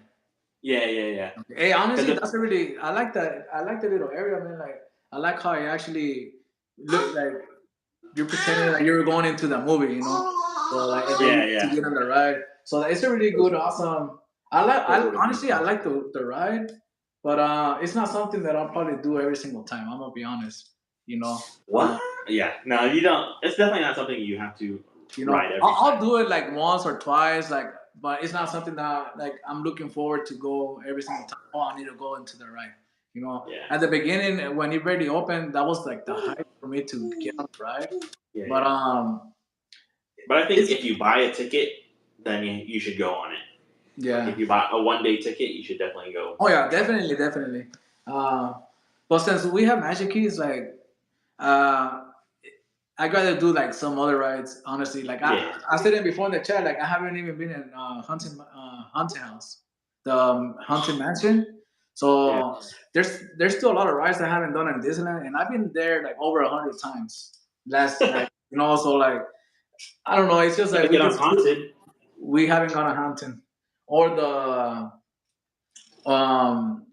Yeah, yeah, yeah. Okay. Hey, honestly, Because that's a really I like that. I like the little area, man. Like I like how it actually look like you're pretending like you're going into the movie. So like, and then you yeah, get to yeah. get on the ride. So it's a really Those good, awesome. I like. those I little honestly, I details. like the ride, but it's not something that I'll probably do every single time. I'm gonna be honest. You know. What? Yeah. No, you don't. It's definitely not something you have to ride every I'll time. do it like once or twice, like, but it's not something that like I'm looking forward to go every single time. Oh, I need to go into the ride. You know, Yeah. at the beginning when it already opened, that was like the hype for me to get on the ride. Yeah, But yeah. But I think it's if you buy a ticket, then you should go on it. Like yeah. if you buy a 1 day ticket, you should definitely go. Oh yeah, definitely, definitely. Uh, but since we have Magic Keys, like uh, I'd rather do like some other rides. Honestly, like Yeah. I said it before in the chat. Like I haven't even been in Haunted House, the Haunted Mansion. Yeah. So there's still a lot of rides I haven't done in Disneyland, and I've been there like over 100 times. Last like so like I don't know. It's just You like gotta get on haunted. we haven't gone to Haunted or the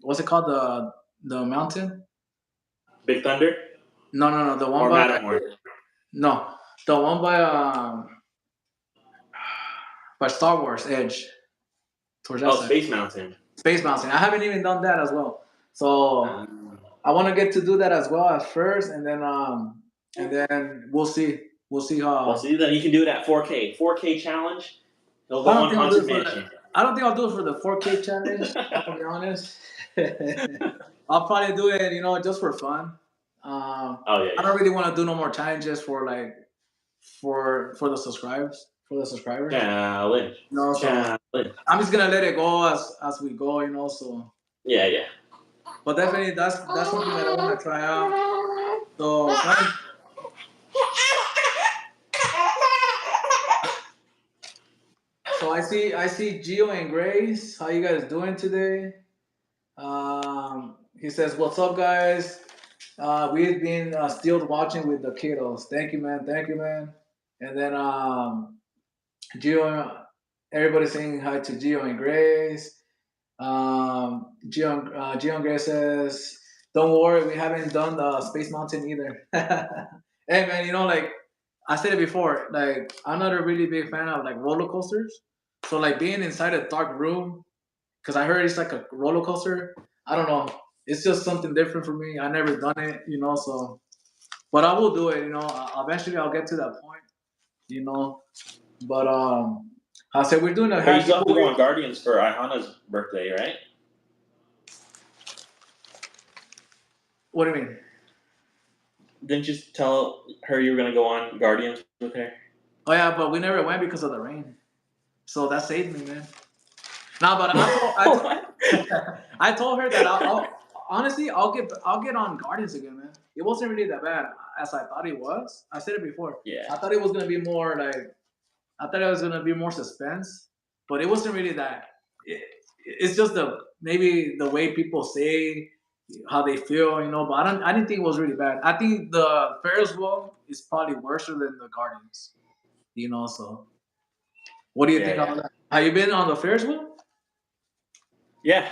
what's it called, the mountain? Big Thunder No, the one or by Matterhorn. no, the one by Star Wars Edge towards that Oh, side. Space Mountain. Space Mountain. I haven't even done that as well. So Um, I want to get to do that as well at first, and then we'll see. We'll see well, how. see, then you can do it at 4K. 4K challenge. He'll I go don't on think I'll do Haunted it for the. Mansion. I don't think I'll do it for the 4K challenge. I'm gonna be honest. I'll probably do it, just for fun. Oh yeah, I yeah. don't really want to do no more challenges for like for the subscribers. Challenge. So Challenge. I'm just gonna let it go as we go. So, Yeah, yeah. but definitely that's something that I want to try out. So, so I see Gio and Grace. How you guys doing today? He says, "What's up, guys? We've been still watching with the kiddos. Thank you, man. Thank you, man." And then Gio, everybody saying hi to Gio and Grace. Gio and Grace says, "Don't worry, we haven't done the Space Mountain either." Hey, man, like I said it before, like I'm not a really big fan of like roller coasters. So like being inside a dark room, because I heard it's like a roller coaster. I don't know. It's just something different for me. I never done it, so. But I will do it. Eventually I'll get to that point. You know. But I said we're doing a But you happy still have to go movie. on Guardians for Ihana's birthday, right? What do you mean? Didn't you tell her you were gonna go on Guardians with her? Oh yeah, but we never went because of the rain. So that saved me, man. Nah, but What? I told her that honestly I'll get on Guardians again, man. It wasn't really that bad as I thought it was. I said it before. Yeah. I thought it was gonna be more like I thought it was gonna be more suspense, but it wasn't really that. It's just maybe the way people say how they feel, But I didn't think it was really bad. I think the Ferris wheel is probably worse than the Guardians, So what do you Yeah, think yeah. about that? Have you been on the Ferris wheel? Yeah.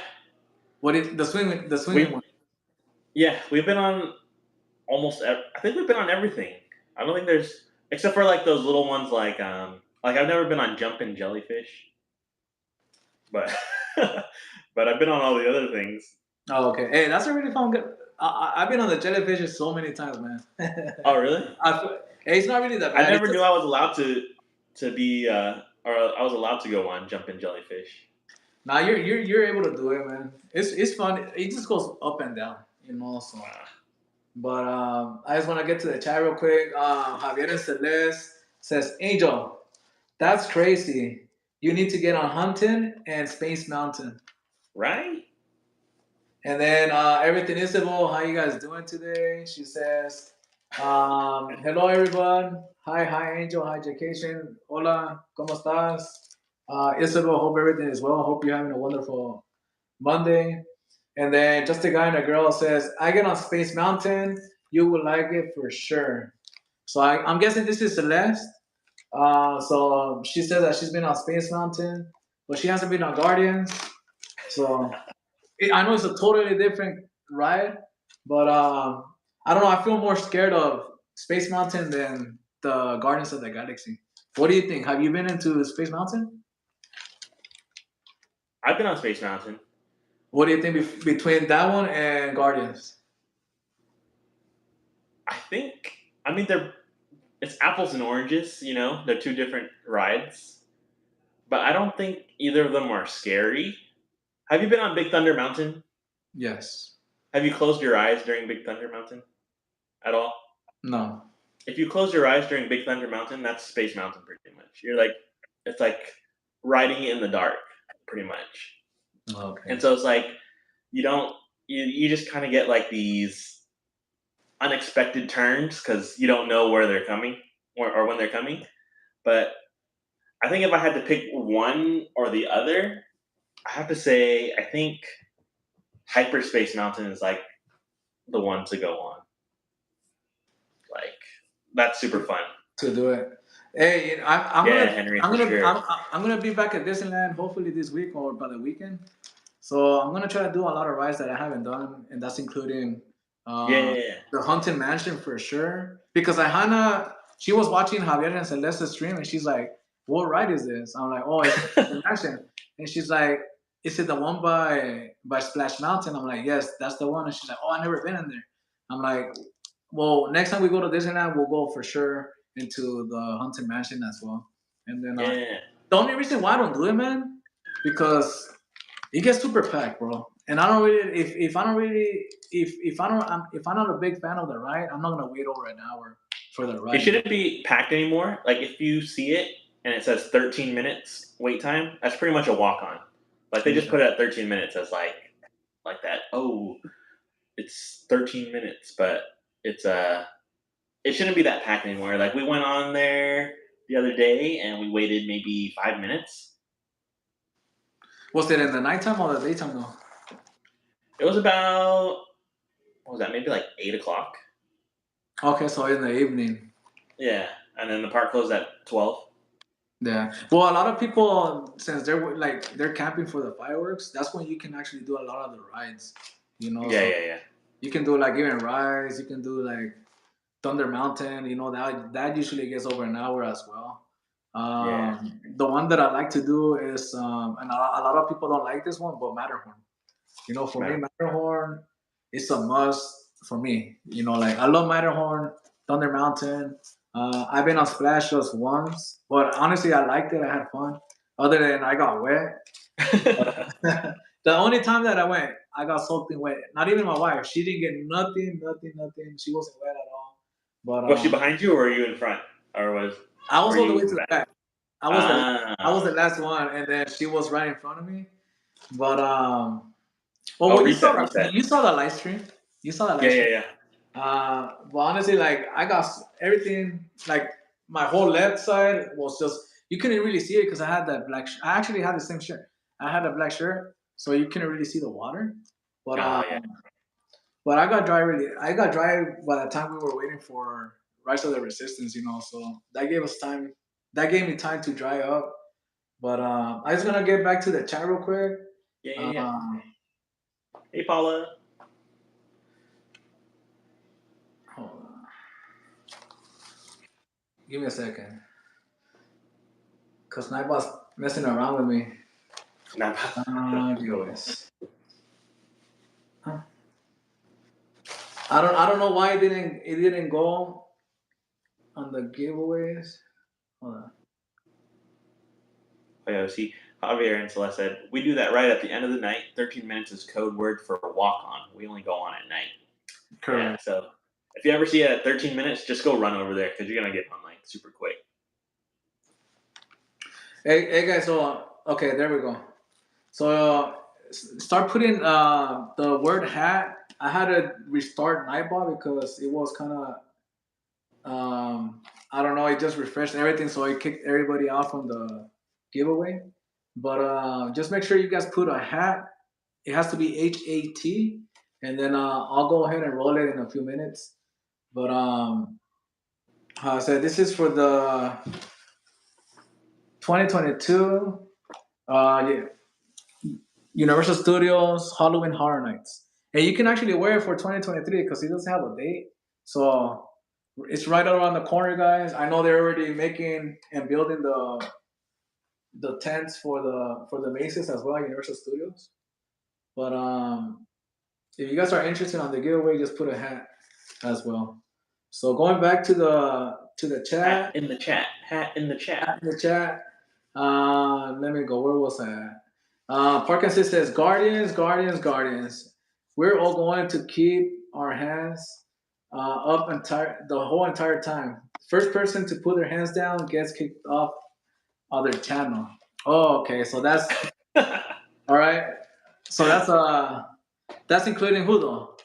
What is the swinging We one? we've been on almost. I think we've been on everything. I don't think there's except for like those little ones like I've never been on Jumpin' Jellyfish, but but I've been on all the other things. Oh, okay. Hey, that's a really fun. I've been on the jellyfishes so many times, man. Oh really? Hey, it's not really that I bad. never It's knew just I was allowed to be or I was allowed to go on Jumpin' Jellyfish. Nah, you're able to do it, man. It's fun. It just goes up and down, So, but I just want to get to the chat real quick. Javier and Celeste says, "Angel, that's crazy. You need to get on Hunting and Space Mountain." Right? And then everything Isabel, how you guys doing today? She says, "Hello everyone. Hi Angel. Hi Jaykaytion. Hola, cómo estás? Isabel, hope everything is well. Hope you're having a wonderful Monday." And then just a guy and a girl says, "I get on Space Mountain. You will like it for sure." So I'm guessing this is Celeste. So she said that she's been on Space Mountain, but she hasn't been on Guardians. So I know it's a totally different ride, but I don't know. I feel more scared of Space Mountain than the Guardians of the Galaxy. What do you think? Have you been into Space Mountain? I've been on Space Mountain. What do you think between that one and Guardians? I think I mean they're it's apples and oranges, They're two different rides. But I don't think either of them are scary. Have you been on Big Thunder Mountain? Yes. Have you closed your eyes during Big Thunder Mountain at all? No. If you close your eyes during Big Thunder Mountain, that's Space Mountain pretty much. You're like, it's like riding it in the dark, pretty much. Okay. And so it's like you don't you just kind of get like these unexpected turns because you don't know where they're coming or when they're coming. But I think if I had to pick one or the other, I have to say I think Hyperspace Mountain is like the one to go on. Like that's super fun. To do it. Hey, Yeah, Henry, for sure. I'm gonna be back at Disneyland hopefully this week or by the weekend. So I'm gonna try to do a lot of rides that I haven't done, and that's including uh, Yeah. the Haunted Mansion for sure. Because Hannah, she was watching Javier and Celeste's stream, and she's like, "What ride is this?" I'm like, "Oh, it's the Mansion," and she's like, "Is it the one by Splash Mountain?" I'm like, "Yes, that's the one." And she's like, "Oh, I never been in there." I'm like, "Well, next time we go to Disneyland, we'll go for sure into the Haunted Mansion as well." And then Yeah. the only reason why I don't do it, man, because it gets super packed, bro. And I don't really, if I don't really, if I don't, if I'm not a big fan of the ride, I'm not gonna wait over an hour for the It ride. shouldn't be packed anymore. Like if you see it and it says 13 minutes wait time, that's pretty much a walk on. Like they just Yeah. put it at 13 minutes as like that. Oh, it's 13 minutes, but it's it shouldn't be that packed anymore. Like we went on there the other day and we waited maybe 5 minutes. Was it in the nighttime or the daytime though? It was about what was that? Maybe like 8 o'clock. Okay, so in the evening. Yeah, and then the park closed at 12. Yeah. Well, a lot of people, since they're camping for the fireworks, that's when you can actually do a lot of the rides. You know, Yeah, so yeah, yeah. you can do like even rides. You can do like Thunder Mountain. You know that usually gets over an hour as well. Yeah. The one that I like to do is, and a lot of people don't like this one, but Matterhorn. You know, for me, Matter. Matterhorn is a must for me. You know, like I love Matterhorn, Thunder Mountain. I've been on Splash just once, but honestly, I liked it. I had fun. Other than I got wet. The only time that I went, I got soaking wet. Not even my wife. She didn't get nothing, nothing, nothing. She wasn't wet at all. But Was she behind you or were you in front? Or I was were all the way you to the back? back. I was the Ah. last one, and then she was right in front of me. But well, Oh, when reset, reset. you saw the live stream, you saw the Yeah, live yeah, stream. yeah. But honestly, like I got everything. Like my whole left side was just you couldn't really see it because I had that black. I actually had the same shirt. I had a black shirt, so you couldn't really see the water. But Oh, yeah. but I got dry really. I got dry by the time we were waiting for Rise of the Resistance. You know, so that gave us time. That gave me time to dry up. But I was gonna get back to the chat real quick. Yeah, yeah, yeah. Um, Hey, Paula. hold on. Give me a second. Cause Nightbot's messing around with me. Nah. Giveaways. Huh? I don't know why it didn't go on the giveaways. Hold on. Oh, yeah, see, Javier and Celeste said, we do that right at the end of the night. 13 minutes is code word for walk on. We only go on at night. Yeah, Correct. so if you ever see it at 13 minutes, just go run over there because you're going to get on like super quick. Hey guys, so okay, there we go. So start putting the word hat. I had to restart Nightbot because it was kind of I don't know. It just refreshed everything, so it kicked everybody out from the giveaway. But just make sure you guys put a hat. It has to be HAT, and then I'll go ahead and roll it in a few minutes. But I said this is for the 2022 yeah, Universal Studios Halloween Horror Nights, and you can actually wear it for 2023 because it doesn't have a date. So it's right around the corner, guys. I know they're already making and building the tents for the Macy's as well, Universal Studios. But if you guys are interested on the giveaway, just put a hat as well. So going back to the chat, Hat in the chat. Hat in the chat. hat in the chat. Let me go. Where was I at? Parkinson says Guardians, Guardians, Guardians. we're all going to keep our hands up the whole entire time. First person to put their hands down gets kicked off other channel. Oh, okay. So that's all right. So that's including who though?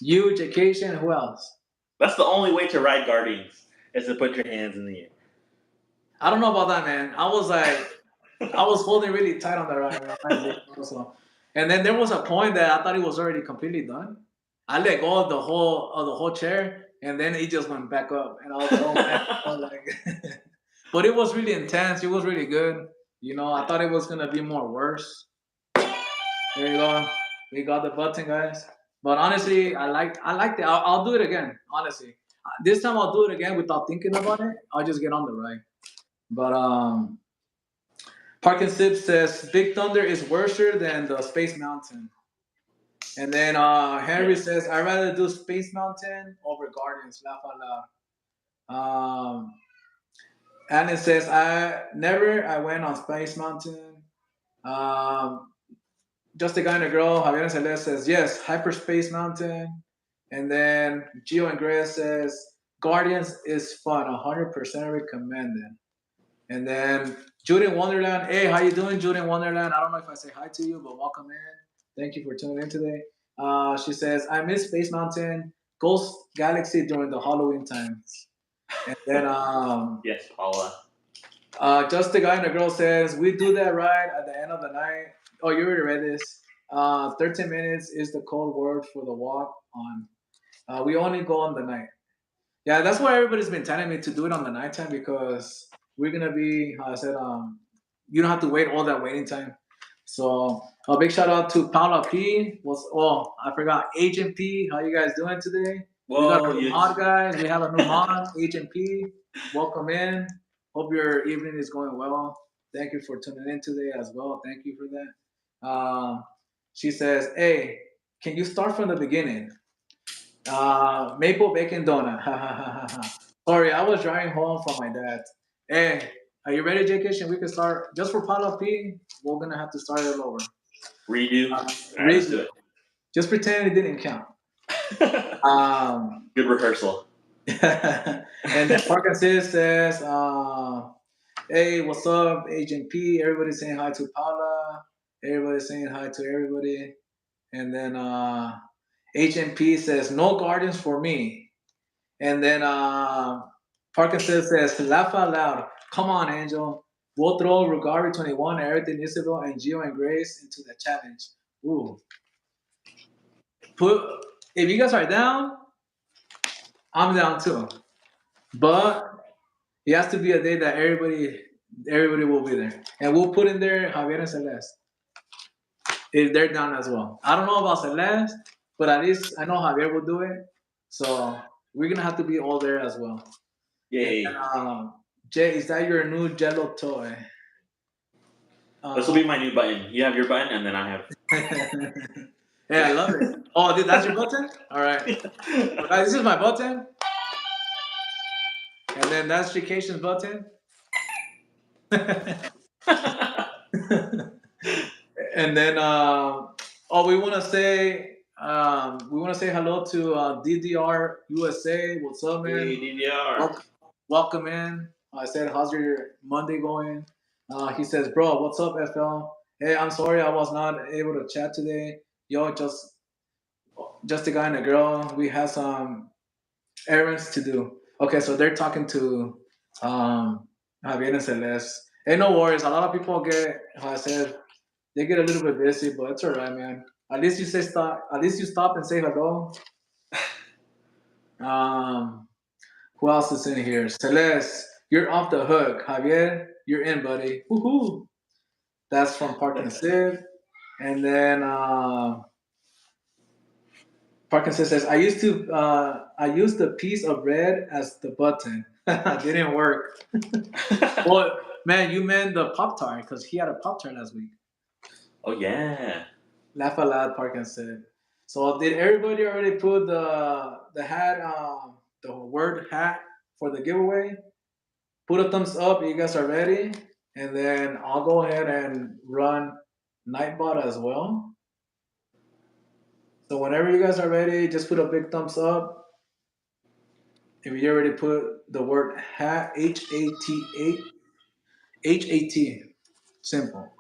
You, Jaykaytion, who else? That's the only way to ride Guardians is to put your hands in the I don't know about that, man. I was like, I was holding really tight on the ride also. And then there was a point that I thought it was already completely done. I let go of the whole chair, and then it just went back up, and I was like, oh man, I was like, but it was really intense. It was really good. You know, I thought it was gonna be more worse. There you go. We got the button, guys. But honestly, I liked it. I'll do it again. Honestly, this time I'll do it again without thinking about it. I'll just get on the ride. But Park and Sip says Big Thunder is worser than the Space Mountain. And then Henry Yeah. says I'd rather do Space Mountain over Guardians. Laugh out loud. Anna says I went on Space Mountain. Um, Just a guy and a girl. Javier and Celeste says yes, Hyperspace Mountain. And then Gio and Grace says Guardians is fun, 100% recommended. And then Jude in Wonderland. Hey, how you doing, Jude in Wonderland? I don't know if I say hi to you, but welcome in. Thank you for tuning in today. She says, I miss Space Mountain, Ghost Galaxy during the Halloween times. And then Yes, Paula. just the guy and the girl says, we do that right at the end of the night. Oh, you already read this. 13 minutes is the code word for the walk on. We only go on the night. Yeah, that's why everybody's been telling me to do it on the nighttime because we're gonna be, how I said, you don't have to wait all that waiting time. So a big shout out to Paula P. I forgot Agent P. How you guys doing today? We got a new mod, guys. We have a new mod, Agent P. Welcome in. Hope your evening is going well. Thank you for tuning in today as well. Thank you for that. She says, "Hey, can you start from the beginning?" Maple bacon donut. Sorry, I was driving home from my dad. Hey, are you ready, Jaykaytion? We can start just for Palo P. We're gonna have to start it over. Redo. All right, let's Redo. do Just pretend it didn't count. it. Good rehearsal. And then Parker says, "Hey, what's up, Agent P? Everybody saying hi to Paula. Everybody saying hi to everybody." And then Agent P says, "No gardens for me." And then Parkinson says, laugh out loud. Come on, Angel. We'll throw Rugari 21, Everything Isabel, and Gio and Grace into the challenge. Ooh. If you guys are down, I'm down too. But it has to be a day that everybody will be there. And we'll put in there Javier and Celeste. If they're down as well. I don't know about Celeste, but at least I know Javier will do it. So we're gonna have to be all there as well. Yay. And, Jay, is that your new Jello toy? This will be my new button. You have your button, and then I have. Yeah, I love it. Oh, that's your button? All right. Guys, this is my button. And then that's Jaykaytion's button. And then, we want to say hello to DDR USA. What's up, man? Hey, DDR. Welcome in. I said, how's your Monday going? He says, bro, what's up, FL? Hey, I'm sorry I was not able to chat today. Yo, just a guy and a girl. We have some errands to do. Okay, so they're talking to Javier and Celeste. Hey, no worries. A lot of people how I said, they get a little bit busy, but it's all right, man. At least you say stop. At least you stop and say hello. Who else is in here? Celeste, you're off the hook. Javier, you're in, buddy. Woohoo! That's from Park and Civ. And then Parkinson says, I used the piece of red as the button. Didn't work. Well, man, you meant the Pop Tart because he had a Pop Tart last week. Oh yeah. Laugh out loud, Parkinson. So did everybody already put the hat, the word hat for the giveaway? Put a thumbs up. You guys are ready, and then I'll go ahead and run Nightbot as well. So whenever you guys are ready, just put a big thumbs up. If you already put the word hat, H-A-T, simple.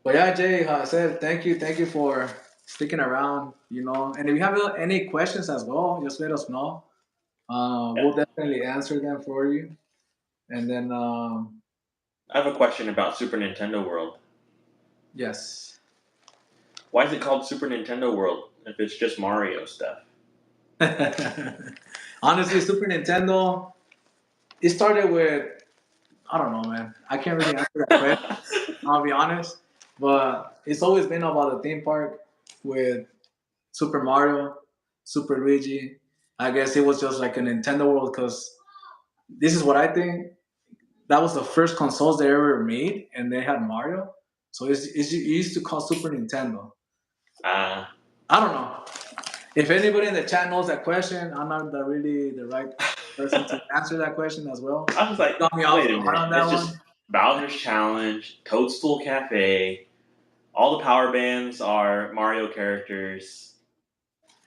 But yeah, Jay, I said thank you for sticking around. And if you have any questions as well, just let us know. Yeah. We'll definitely answer them for you. And then, I have a question about Super Nintendo World. yes. Why is it called Super Nintendo World if it's just Mario stuff? Honestly, Super Nintendo, it started with, I don't know, man. I can't really answer that question, I'll be honest. But it's always been about the theme park with Super Mario, Super Luigi. I guess it was just like a Nintendo world because this is what I think. That was the first consoles they ever made, and they had Mario. So it used to call Super Nintendo. uh, I don't know. If anybody in the chat knows that question, I'm not really the right person to answer that question as well. I was You like, got me off wait a guard minute. on that It's just one. Bowser's Challenge, Toadstool Cafe. All the power bands are Mario characters.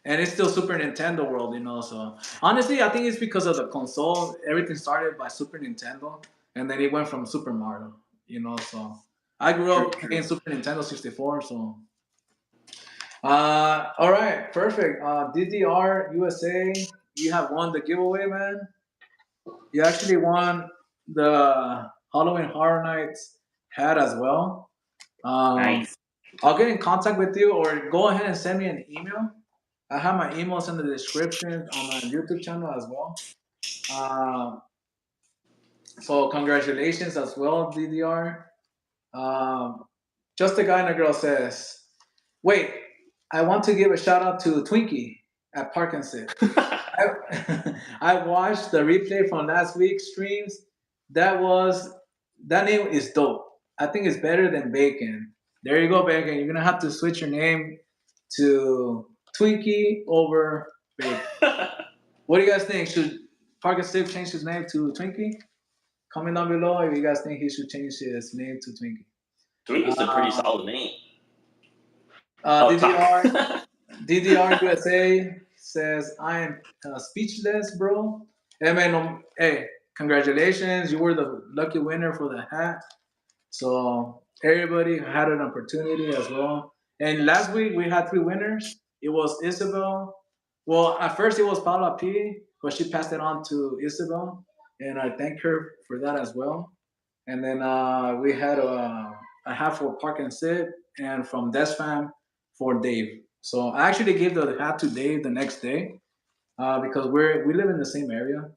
And it's still Super Nintendo world. So honestly, I think it's because of the console. Everything started by Super Nintendo, and then it went from Super Mario. So I grew True, up playing true. Super Nintendo 64. So all right, perfect. DDR USA, you have won the giveaway, man. You actually won the Halloween Horror Nights hat as well. Um, Nice. I'll get in contact with you, or go ahead and send me an email. I have my emails in the description on my YouTube channel as well. Uh, so congratulations as well, DDR. Um, Just a guy and a girl says, "Wait, I want to give a shout out to Twinkie at Park and Sit. I, I watched the replay from last week's streams. That was that name is dope. I think it's better than Bacon. There you go, Bacon. You're gonna have to switch your name to Twinkie over Bacon. What do you guys think? Should Parker Steve change his name to Twinkie? Comment down below if you guys think he should change his name to Twinkie. Twinkies a pretty Uh, solid name. uh, Oh, talk. DDR DDR USA says I am speechless, bro. Hey man, hey, congratulations! You were the lucky winner for the hat. So everybody had an opportunity as well. And last week we had three winners. It was Isabel. Well, at first it was Paula P, but she passed it on to Isabel, and I thank her for that as well. And then we had a hat for Park and Sit, and from Desfam for Dave. So I actually gave the hat to Dave the next day because we live in the same area.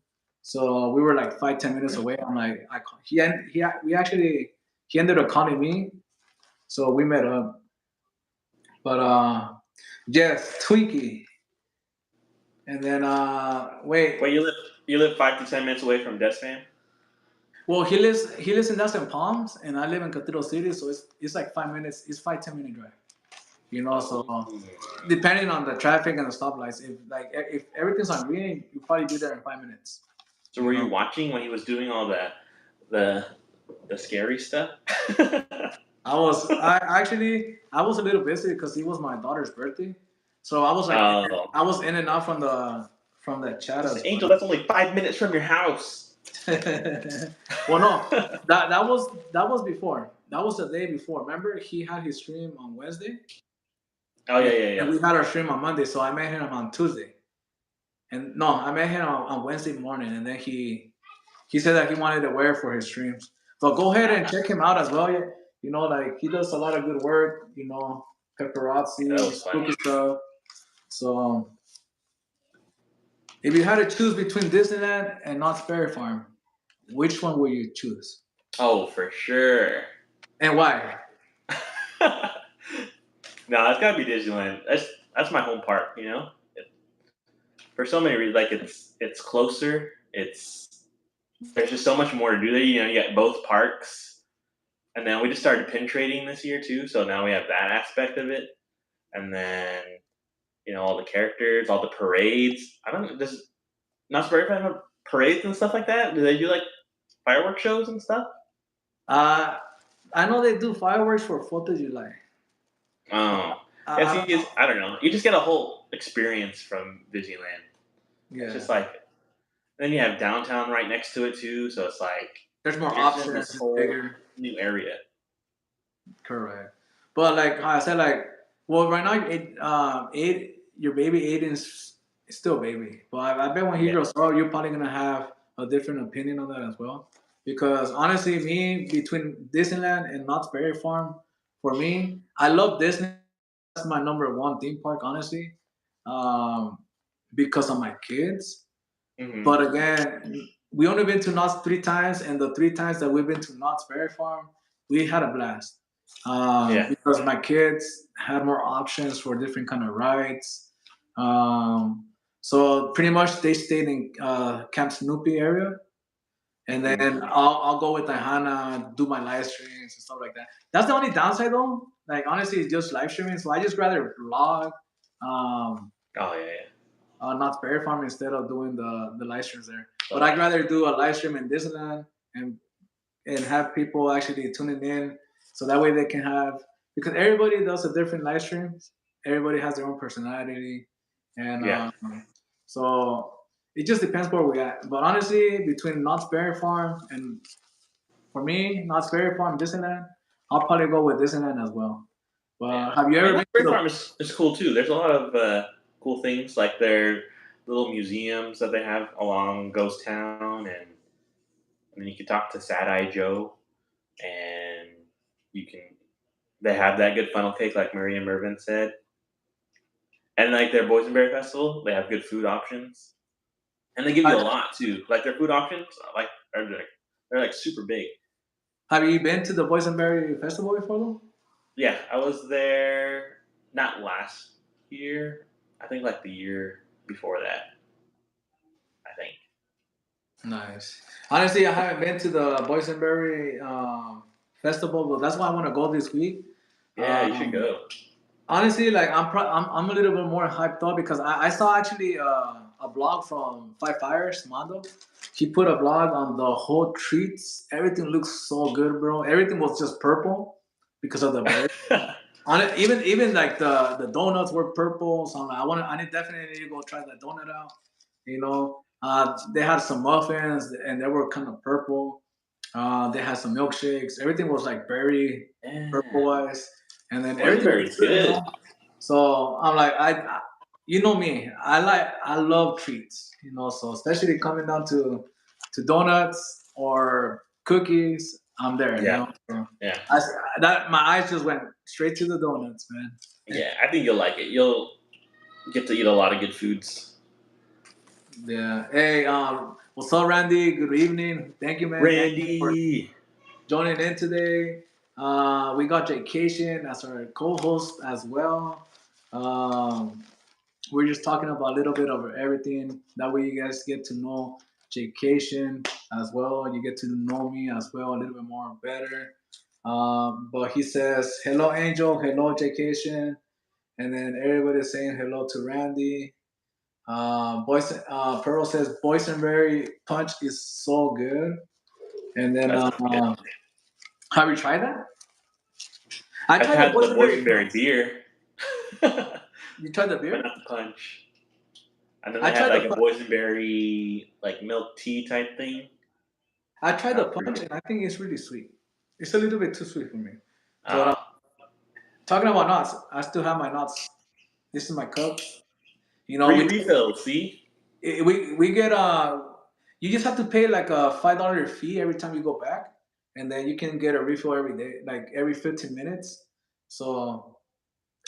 So we were like 5-10 minutes away. I'm like, we actually he ended up calling me, so we met up. But yes, Twinkie, and then wait. Wait, you live 5 to 10 minutes away from Desfam? Well, he lives in Nelson Palms, and I live in Cathedral City, so it's like 5 minutes. It's 5-10 minute drive. So Oh. depending on the traffic and the stoplights, if everything's on green, you probably be there in 5 minutes. So You were you know. watching when he was doing all the the scary stuff? I was a little busy because it was my daughter's birthday, so I was like Oh, I was in and out from that chat this as Angel, well. that's only 5 minutes from your house. Well, no, that was before. That was the day before. Remember, he had his stream on Wednesday, Oh yeah, and, yeah, and yeah. we had our stream on Monday. So I met him on Tuesday, and no, I met him on Wednesday morning, and then he said that he wanted to wear it for his streams. So go ahead and Ah, check him out as well. Like he does a lot of good work. yeah, that Paparazzi, was funny. spooky stuff. So if you had to choose between Disneyland and Knott's Berry Farm, which one would you choose, Oh, for sure. and why? No, it's gotta be Disneyland. That's my home park. For so many reasons. Like it's closer. There's just so much more to do there. You got both parks, and then we just started pin trading this year too. So now we have that aspect of it, and then all the characters, all the parades. I don't know. Does not very have parades and stuff like that? Do they do like fireworks shows and stuff? Uh, I know they do fireworks for 4th of July. Oh, yeah. I See, don't know. I don't know. You just get a whole experience from Disneyland. It's Yeah, just like then you have downtown right next to it too, so it's like there's more you're just in this options. It's whole bigger. new area. Correct. But like how I said, like, well, right now, your baby Aiden's still baby. But I bet when he Yeah. grows up, you're probably gonna have a different opinion on that as well. Because honestly, me between Disneyland and Knott's Berry Farm, for me, I love Disney. That's my number one theme park, honestly, um, because of my kids. Hmm. But again, we only been to Knott's 3 times, and the 3 times that we've been to Knott's Berry Farm, we had a blast. Yeah. Because my kids had more options for different kind of rides. So pretty much they stayed in Camp Snoopy area, and then Hmm. I'll go with Hannah, do my live streams and stuff like that. That's the only downside though. Like honestly, it's just live streaming. So I just rather vlog. Um, Oh yeah, not Bear Farm instead of doing the live streams there. But yeah. I'd rather do a live stream in Disneyland and have people actually tuning in, so that way they can have, because everybody does a different live streams. Everybody has their own personality, and Yeah. so it just depends where we at. But honestly, between Knott's Berry Farm and for me, Knott's Berry Farm, Disneyland, I'll probably go with Disneyland as well. Yeah. But have you I mean, ever that been to Berry the? Farm is cool too. There's a lot of cool things like their little museums that they have along Ghost Town, and I mean you can talk to Sad Eye Joe, and you can they have that good funnel cake like Maria Mervin said, and like their Boysenberry Festival, they have good food options, and they give you a lot too. Like their food options, like they're like super big. Have you been to the Boysenberry Festival before though? Yeah, I was there not last year. I think like the year before that. I think. Nice. Honestly, I haven't been to the Boysenberry festival, but that's why I want to go this week. Yeah, you should Um, go. Honestly, like I'm a little bit more hyped up because I saw actually a blog from Five Fires Mondo. He put a blog on the whole treats. Everything looks so good, bro. Everything was just purple because of the berry. On it, even like the donuts were purple. So I'm like, I need definitely need to go try that donut out. They had some muffins and they were kind of purple. They had some milkshakes. Everything was like berry, purple Yeah, wise, and then everything was Boysenberry's good. good. So I'm like, you know me, I love treats. So especially coming down to donuts or cookies, I'm there. Yeah, So yeah, I, that my eyes just went straight to the donuts, man. yeah. I think you'll like it. You'll get to eat a lot of good foods. Yeah. Hey, what's up, Randy? Good evening. Thank you, man. Thank you for Randy. joining in today. We got Jaykaytion as our co-host as well. Um, we're just talking about a little bit of everything. That way, you guys get to know Jaykaytion as well. You get to know me as well a little bit more better. But he says, "Hello, Angel. Hello, Jaykaytion," and then everybody's saying hello to Randy. Pearl says boysenberry punch is so good. And then, That sounds good. have you tried that? I I've tried the had the boysenberry punch. boysenberry beer, but You tried the beer? not the punch. And then I they had tried the like a punch. boysenberry like milk tea type thing. I tried That the was pretty punch, good. and I think it's really sweet. It's a little bit too sweet for me. But Oh, talking about nuts, I still have my nuts. This is my cup. free We refill. See? we get you just have to pay like a $5 fee every time you go back, and then you can get a refill every day, like every 15 minutes. So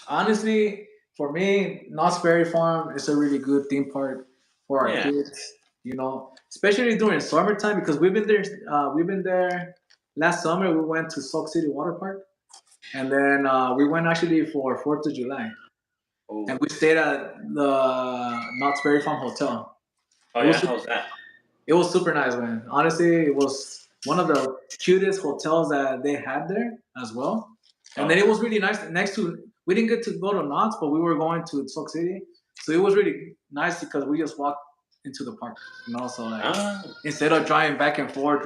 honestly, for me, Knott's Berry Farm is a really good theme park for our Yeah. kids. Especially during summertime because we've been there. We've been there last summer. We went to Sauk City Water Park, and then we went actually for 4th of July, and Oh. we stayed at the Knott's Berry Farm Hotel. Oh It was yeah. How's that? it was super nice, man. Honestly, it was one of the cutest hotels that they had there as well. And Oh then it yeah. was really nice. Next to, we didn't get to go to Knott's, but we were going to Sauk City, so it was really nice because we just walked into the park. So like Ah. instead of driving back and forth,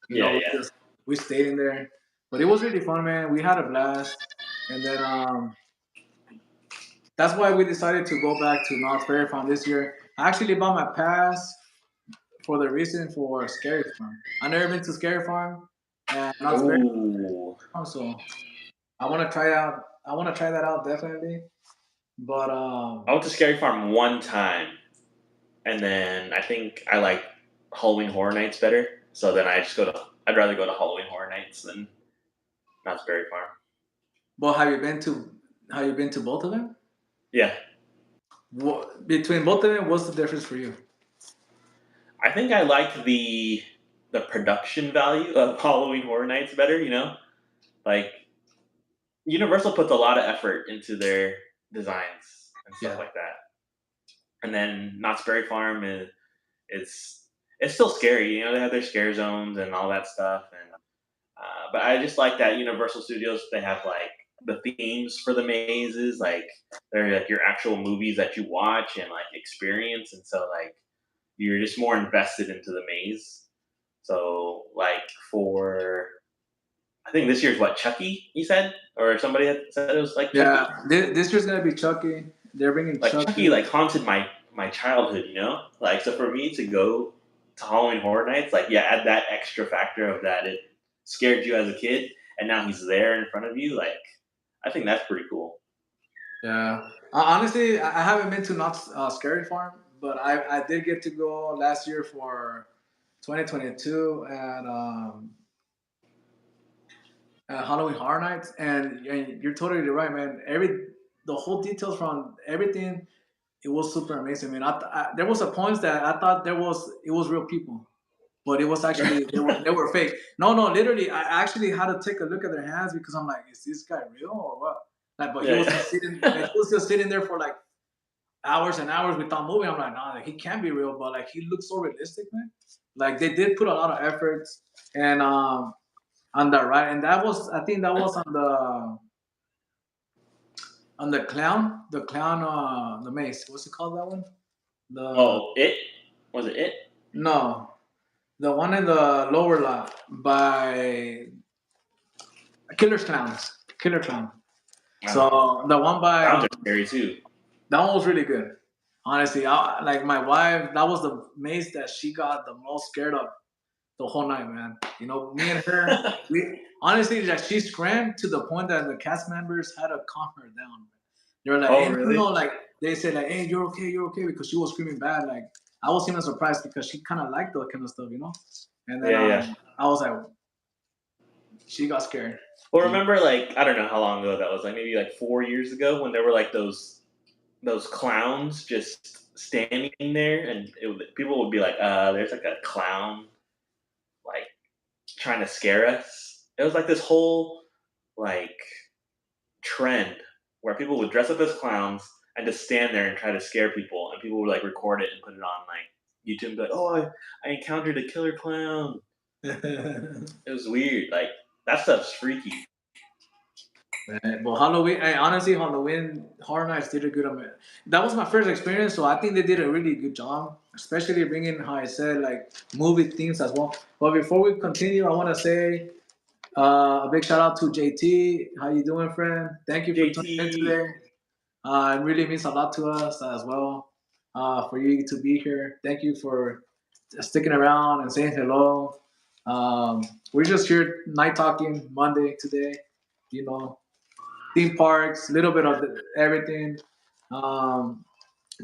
Yeah. we Yeah. just we stayed in there. But it was really fun, man. We had a blast, and then that's why we decided to go back to Knott's Berry Farm this year. I actually bought my pass for the reason for Scary Farm. I never been to Scary Farm and Knott's Berry Ooh. Farm, so I want to try out. I want to try that out definitely. But I went to Scary Farm one time, and then I think I like Halloween Horror Nights better. So then I just go to. I'd rather go to Halloween Horror Nights than Knott's Berry Farm. but have you been to both of them? Yeah, What, between both of them, what's the difference for you? I think I like the production value of Halloween Horror Nights better. Like Universal puts a lot of effort into their designs and stuff Yeah. like that. And then Knott's Berry Farm it's it's still scary. They have their scare zones and all that stuff. And but I just like that Universal Studios. They have like the themes for the mazes, like they're like your actual movies that you watch and like experience. And so like you're just more invested into the maze. So like for I think this year's what Chucky you said, or somebody had said it was like Chucky. Yeah, this year's gonna be Chucky. They're bringing Like Chucky Chucky. like haunted my childhood, like so for me to go to Halloween Horror Nights, like yeah, add that extra factor of that it scared you as a kid, and now he's there in front of you. Like I think that's pretty cool. Yeah. Honestly, I haven't been to Knott's Scary Farm, but I did get to go last year for 2022 at Halloween Horror Nights, and you're totally right, man. The whole details from everything, it was super amazing, man. There was a point that I thought it was real people, but it was actually they were fake. No, no, literally, I actually had to take a look at their hands because I'm like, is this guy real or what? Like, but he was Yeah, just sitting, and he was just sitting there for like hours and hours without moving. I'm like, nah, like, he can't be real, but like he looks so realistic, man. Like they did put a lot of efforts and on that right, and that was I think that was on the clown the maze. What's it called that one? The oh, it was it. It no, the one in the lower lot by Killer's Clowns. Killer Clown. I don't know. So the one by Sounds are scary too. that one was really good. Honestly, like my wife, that was the maze that she got the most scared of the whole night, man. Me and her, we honestly like she screamed to the point that the cast members had to calm her down. They were like, Oh "Hey, no, really? no," like they said, like, "Hey, you're okay," because she was screaming bad. Like I was even surprised because she kind of liked that kind of stuff. And then Yeah, yeah. I was like, she got scared. Well, remember like I don't know how long ago that was. Like maybe like 4 years ago when there were like those clowns just standing there, and people would be like, there's like a clown like trying to scare us. It was like this whole like trend where people would dress up as clowns and just stand there and try to scare people, and people would like record it and put it on like YouTube and be like, "Oh, I encountered a killer clown." It was weird. Like that stuff's freaky. Man, well, Halloween. Honestly, Halloween Horror Nights did a good amount. That was my first experience, so I think they did a really good job, especially bringing how I said like movie themes as well. But before we continue, I want to say a big shout out to JT. How you doing, friend? Thank you for tuning in JT. today. It really means a lot to us as well. For you to be here, thank you for sticking around and saying hello. We're just here night talking Monday today. You know, theme parks, a little bit of everything. Um,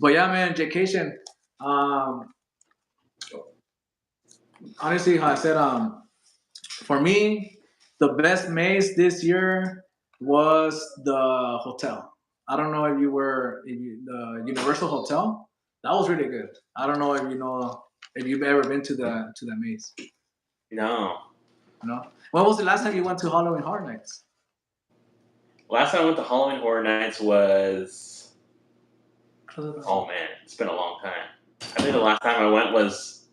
but yeah, man, Jaykaytion. Um, honestly, how I said, for me, the best maze this year was the hotel. I don't know if the Universal Hotel. That was really good. I don't know if you've ever been to that maze. No. When was the last time you went to Halloween Horror Nights? Last time I went to Halloween Horror Nights was oh man, it's been a long time. I think the last time I went was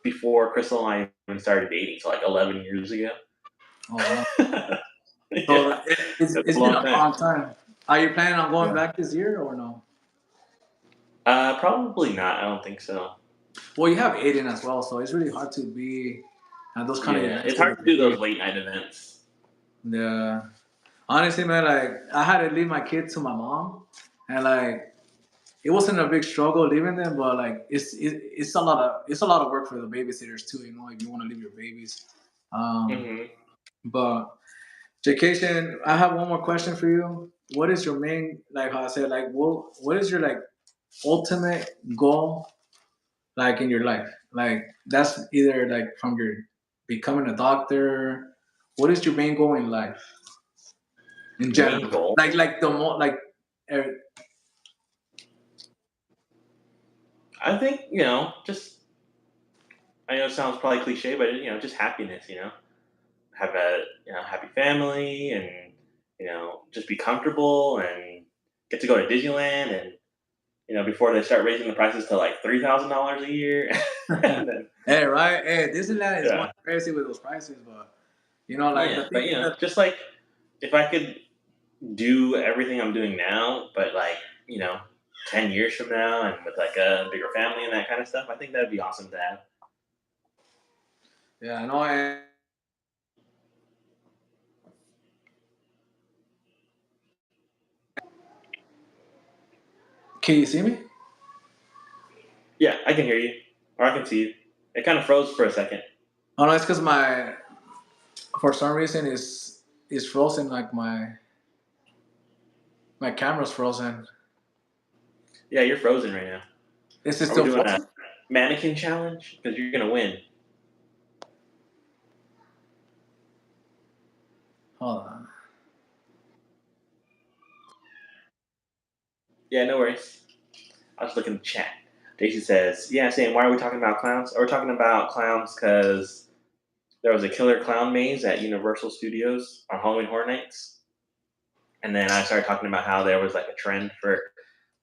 before Crystal and I even started dating, so like 11 years ago. Oh wow! So Yeah, that's it's a been long a time. long time. Are you planning on going Yeah. back this year or no? Probably not. I don't think so. Well, you have Aiden as well, so it's really hard to be and those kind of Yeah, events it's with hard the to do those baby. late night events. Yeah. Honestly, man, like I had to leave my kid to my mom, and like it wasn't a big struggle leaving them, but like it's a lot of work for the babysitters too. You know, if you want to leave your babies. Um, Hmm. but Jaykaytion, I have one more question for you. What is your main, like how I said, like what is your like ultimate goal like in your life? Like that's either like from your becoming a doctor. What is your main goal in life in Main general? goal. Like the more like er, I think just I know it sounds probably cliche, but just happiness. Have a happy family, and just be comfortable and get to go to Disneyland, and before they start raising the prices to like $3,000 a year, and then hey, right? Hey, Disneyland is going yeah, crazy with those prices, but you know, like the yeah. But thing that just like if I could do everything I'm doing now, but like 10 years from now, and with like a bigger family and that kind of stuff, I think that'd be awesome to have. yeah, I know. And can you see me? Yeah, I can hear you, or I can see you. It kind of froze for a second. Oh no, it's because my for some reason is frozen. Like my camera's frozen. Yeah, you're frozen right now. Is it Are we still doing a frozen? mannequin challenge? Because you're gonna win. Hold on. Yeah, no worries. I was looking in the chat. Daisy says, "Yeah, saying why are we talking about clowns? We're talking about clowns because there was a killer clown maze at Universal Studios on Halloween Horror Nights, and then I started talking about how there was like a trend for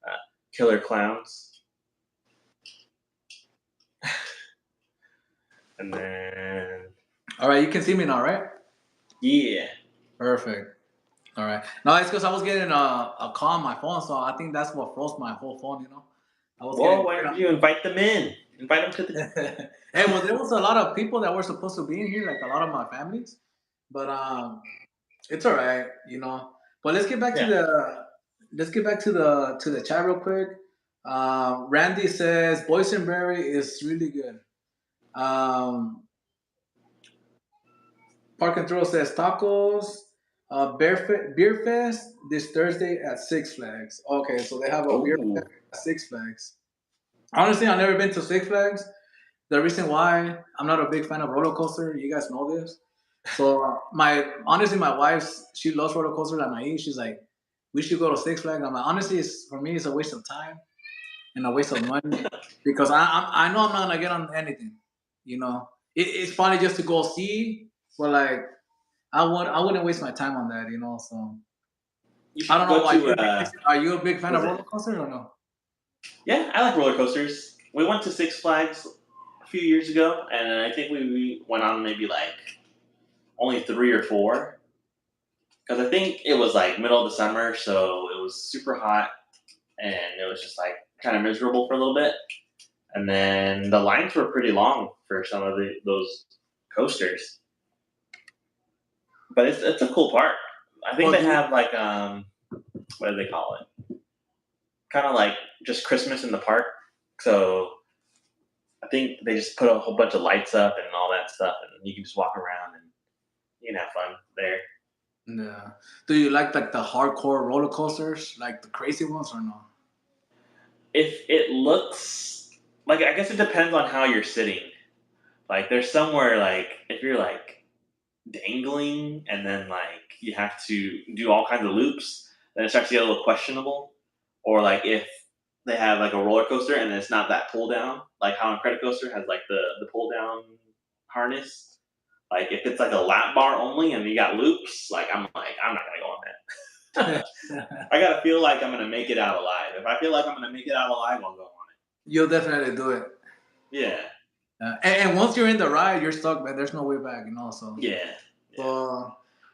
uh, killer clowns, and then All right, you can see me now, right? yeah. Perfect. All right. No, it's because I was getting a call on my phone, so I think that's what froze my whole phone. You know, I was Well, getting. why don't you invite them in? Invite them to the. Hey, well, there was a lot of people that were supposed to be in here, like a lot of my families, but it's all right, you know. But Yeah. let's get back to the chat real quick. Randy says boysenberry is really good. Um, Park and Thrill says tacos. Beer Fest this Thursday at Six Flags. Okay, so they have a beer fest Oh. at Six Flags. Honestly, I've never been to Six Flags. The reason why I'm not a big fan of roller coaster, you guys know this. So my wife's she loves roller coasters at my age. She's like, we should go to Six Flags. I'm like, honestly, for me, it's a waste of time and a waste of money because I know I'm not gonna get on anything. You know, it's probably just to go see, but like I wouldn't waste my time on that. You know, so You I should don't know. go to Are you a big fan what of is roller it? coasters or no? Yeah, I like roller coasters. We went to Six Flags a few years ago, and I think we went on maybe like only three or four, because I think it was like middle of the summer, so it was super hot, and it was just like kind of miserable for a little bit. And then the lines were pretty long for some of those coasters, but it's a cool park. I think Well, they do you, have like what do they call it? Kind of like just Christmas in the park. So I think they just put a whole bunch of lights up and all that stuff, and you can just walk around and you can have fun there. yeah. Do you like the hardcore roller coasters, like the crazy ones, or no? If it looks like, I guess it depends on how you're sitting. Like there's somewhere like if you're like dangling and then like you have to do all kinds of loops, then it starts to get a little questionable. Or like if they have like a roller coaster and it's not that pull down, like how a credit coaster has like the pull down harness. Like if it's like a lap bar only and you got loops, like I'm not gonna go on that. I gotta feel like I'm gonna make it out alive. If I feel like I'm gonna make it out alive, I'll go on You'll definitely do it. it. Yeah, And once you're in the ride, you're stuck, man. There's no way back, you know. yeah, yeah, Uh,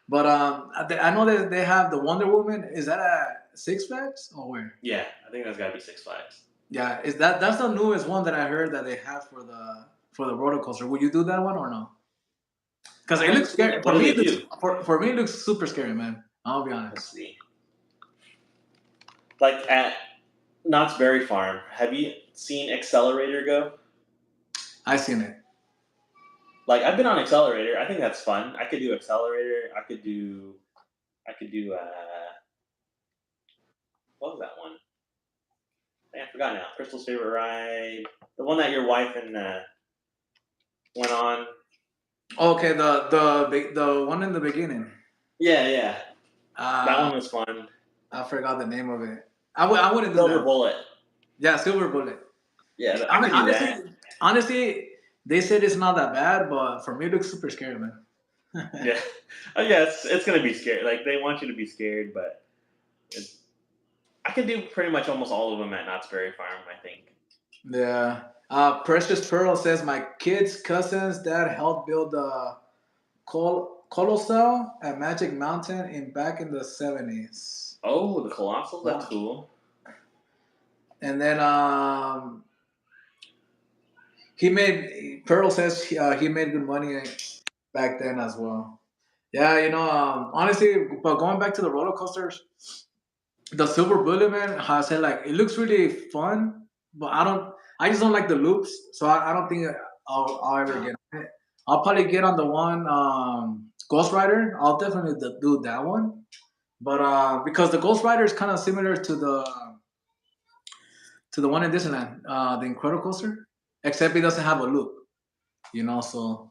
but I know that they have the Wonder Woman. Is that at Six Flags or where? yeah. I think that's gotta be Six Flags. Yeah, that's the newest one that I heard that they have for the roller coaster. Would you do that one or no? Because it What, looks scary. what do they do? For me, it looks super scary, man. I'll be Let's honest. see. Like at Knott's Berry Farm, have you seen Accelerator go? I seen it. Like I've been on Accelerator. I think that's fun. I could do Accelerator. I could do what was that one? I forgot now. Crystal's favorite ride. The one that your wife and went on. Okay, the one in the beginning. Yeah, yeah. That Uh, one was fun. I forgot the name of it. I wouldn't do Silver that. Bullet. Yeah, Silver Bullet. Yeah, I I mean, could do that. honestly, they said it's not that bad, but for me, it looks super scary, man. Yeah. Oh yeah, it's gonna be scary. Like they want you to be scared, but it's, I can do pretty much almost all of them at Knott's Berry Farm. I think. Yeah. Precious Pearl says my kids' cousins dad helped build the Colossal at Magic Mountain back in the 70s. Oh, the Colossal. That's cool. And then Pearl says he made good money back then as well. Yeah, honestly, but going back to the roller coasters, the Silver Bullet, man, how I said, like, it looks really fun, but I just don't like the loops, so I don't think I'll ever get on it. I'll probably get on the one, Ghost Rider. I'll definitely do that one. But because the Ghost Rider is kind of similar to the one in Disneyland, the Incredicoaster, except it doesn't have a loop, so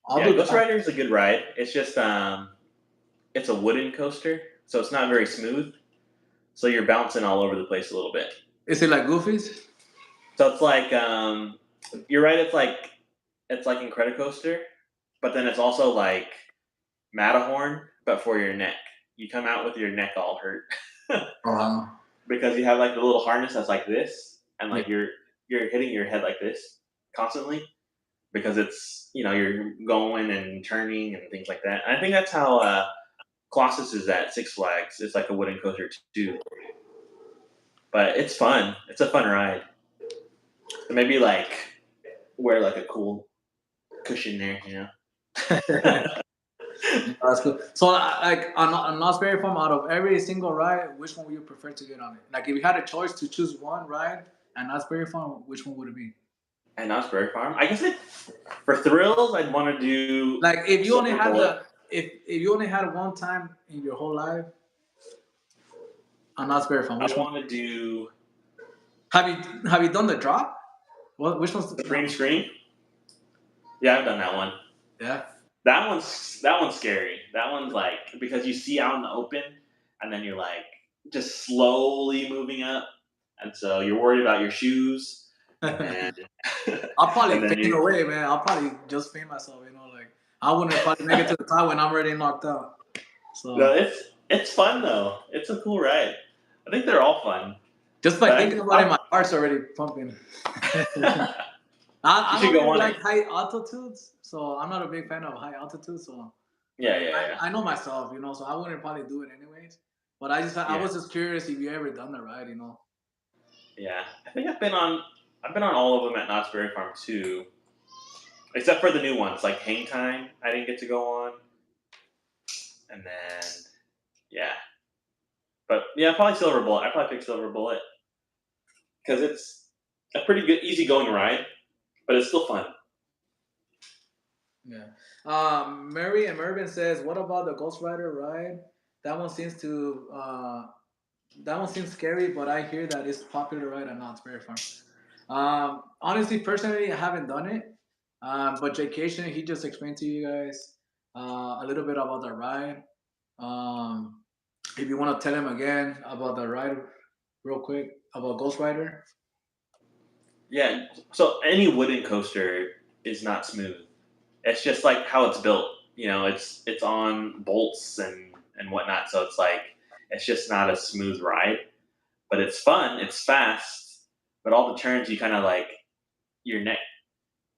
I'll Yeah, do Ghost that. Rider is a good ride. It's just it's a wooden coaster, so it's not very smooth. So you're bouncing all over the place a little bit. Is it like Goofy's? So it's like you're right. It's like Incredicoaster, but then it's also like Matterhorn, but for your neck. You come out with your neck all hurt Uh-huh. because you have like the little harness that's like this, and Yeah. like you're hitting your head like this constantly because it's you're going and turning and things like that. And I think that's how Colossus is at Six Flags. It's like a wooden coaster too, but it's fun. It's a fun ride. So maybe like wear like a cool cushion there. That's cool. So, like on Knott's Berry Farm, out of every single ride, which one would you prefer to get on it? Like, if you had a choice to choose one ride at Knott's Berry Farm, which one would it be? And Knott's Berry Farm. I guess for thrills, I'd want to do Like, if you only Silver had Bullet. if you only had one time in your whole life on Knott's Berry Farm, I which one? want to do Have you done the drop? Well, which one's the Supreme Scream. Yeah, I've done that one. Yeah. That one's scary. That one's like because you see out in the open, and then you're like just slowly moving up, and so you're worried about your shoes, and I'll probably and then faint away, man. I'll probably just faint myself, like I wouldn't probably make it to the top when I'm already knocked out. So no, it's fun though. It's a cool ride. I think they're all fun. just by thinking about it, my heart's already pumping. I should don't go really on like high altitudes, so I'm not a big fan of high altitudes. So Yeah. I know myself, so I wouldn't probably do it anyways. But I was just curious if you ever done the ride. Yeah, I think I've been on all of them at Knott's Berry Farm too, except for the new ones like Hang Time. I didn't get to go on, and then yeah, but yeah, probably Silver Bullet. I probably pick Silver Bullet because it's a pretty good, easygoing ride, but it's still fun. Yeah. Mary and Mervin says, "What about the Ghost Rider ride? That one seems to that one seems scary, but I hear that it's popular ride at Knott's Berry Farm." Honestly, personally, I haven't done it. But Jaykaytion, he just explained to you guys a little bit about the ride. Um, if you want to tell him again about the ride, real quick about Ghost Rider. Yeah, so any wooden coaster is not smooth. It's just like how it's built. It's on bolts and whatnot, so it's like it's just not a smooth ride. But it's fun. It's fast. But all the turns, you kind of like your neck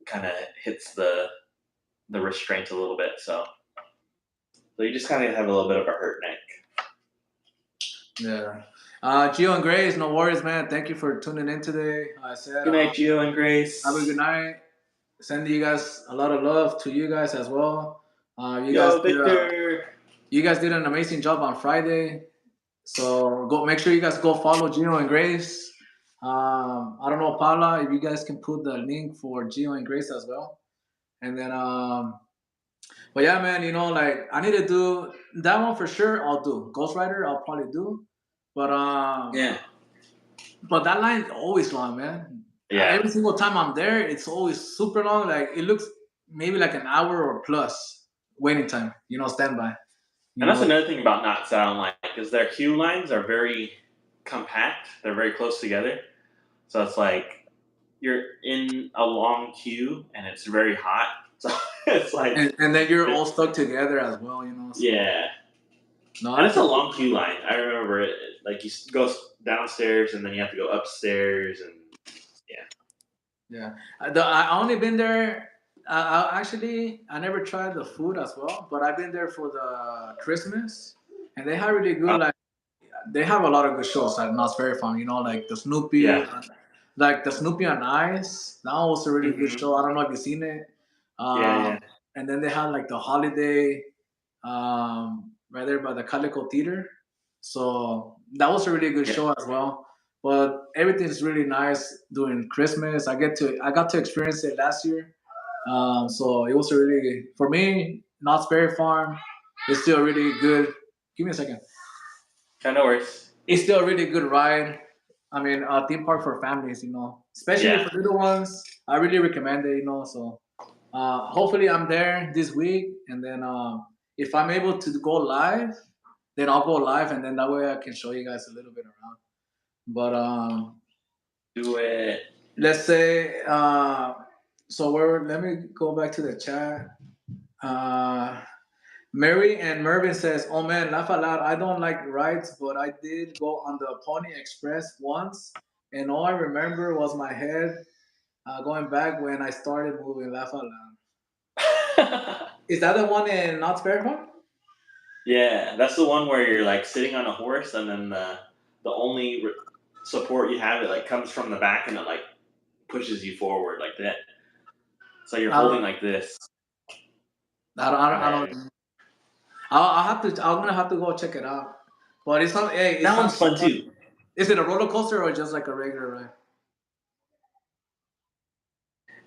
kind of hits the restraint a little bit. So you just kind of have a little bit of a hurt neck. Yeah. Gio and Grace, no worries, man. Thank you for tuning in today. I said, Good night, Gio and Grace. have a good night. Sending you guys a lot of love to you guys as well. You guys Yo, did Victor. you guys did an amazing job on Friday. So go make sure you guys go follow Gio and Grace. I don't know, Paula, if you guys can put the link for Gio and Grace as well. And then but yeah, man, like I need to do that one for sure. I'll do Ghost Rider. I'll probably do, but Yeah. but that line is always long, man. Yeah. Every single time I'm there, it's always super long. Like it looks maybe like an hour or plus waiting time. Standby. You And that's know, another thing about knots that I don't like is their queue lines are very compact. They're very close together. So it's like you're in a long queue and it's very hot. So it's like, and then you're all stuck together as well. So yeah. no, And I it's a feel long queue line. I remember it. Like you go downstairs and then you have to go upstairs and yeah. yeah. I only been there. I never tried the food as well, but I've been there for the Christmas, and they have really good like they have a lot of good shows at Knott's Berry Farm. Like the Snoopy, Yeah. on Ice. That was a really good Hmm. show. I don't know if you've seen it. Yeah, yeah. And then they had like the holiday, right there by the Calico Theater. So that was a really good Yeah. show as well. But everything's really nice during Christmas. I got to experience it last year. So it was a really for me. Knott's Berry Farm is still a really good. Give me a second. Yeah, no worries. It's still a really good ride. I mean, a theme park for families, especially Yeah. for little ones. I really recommend it, So hopefully I'm there this week, and then if I'm able to go live, then I'll go live, and then that way I can show you guys a little bit around. But Do it. let's say so. Let me go back to the chat. Uh, Mary and Mervin says, "Oh man, laugh out loud. I don't like rides, but I did go on the Pony Express once, and all I remember was my head going back when I started moving. Laugh out loud. Is that the one in Knott's Berry Farm? Yeah, that's the one where you're like sitting on a horse and then the only support you have it like comes from the back and it like pushes you forward like that. So you're I holding don't. like this. I And don't. I'll have to. I'm gonna have to go check it out. But it's not. Hey, it that one's sounds fun fun. too. Is it a roller coaster or just like a regular ride?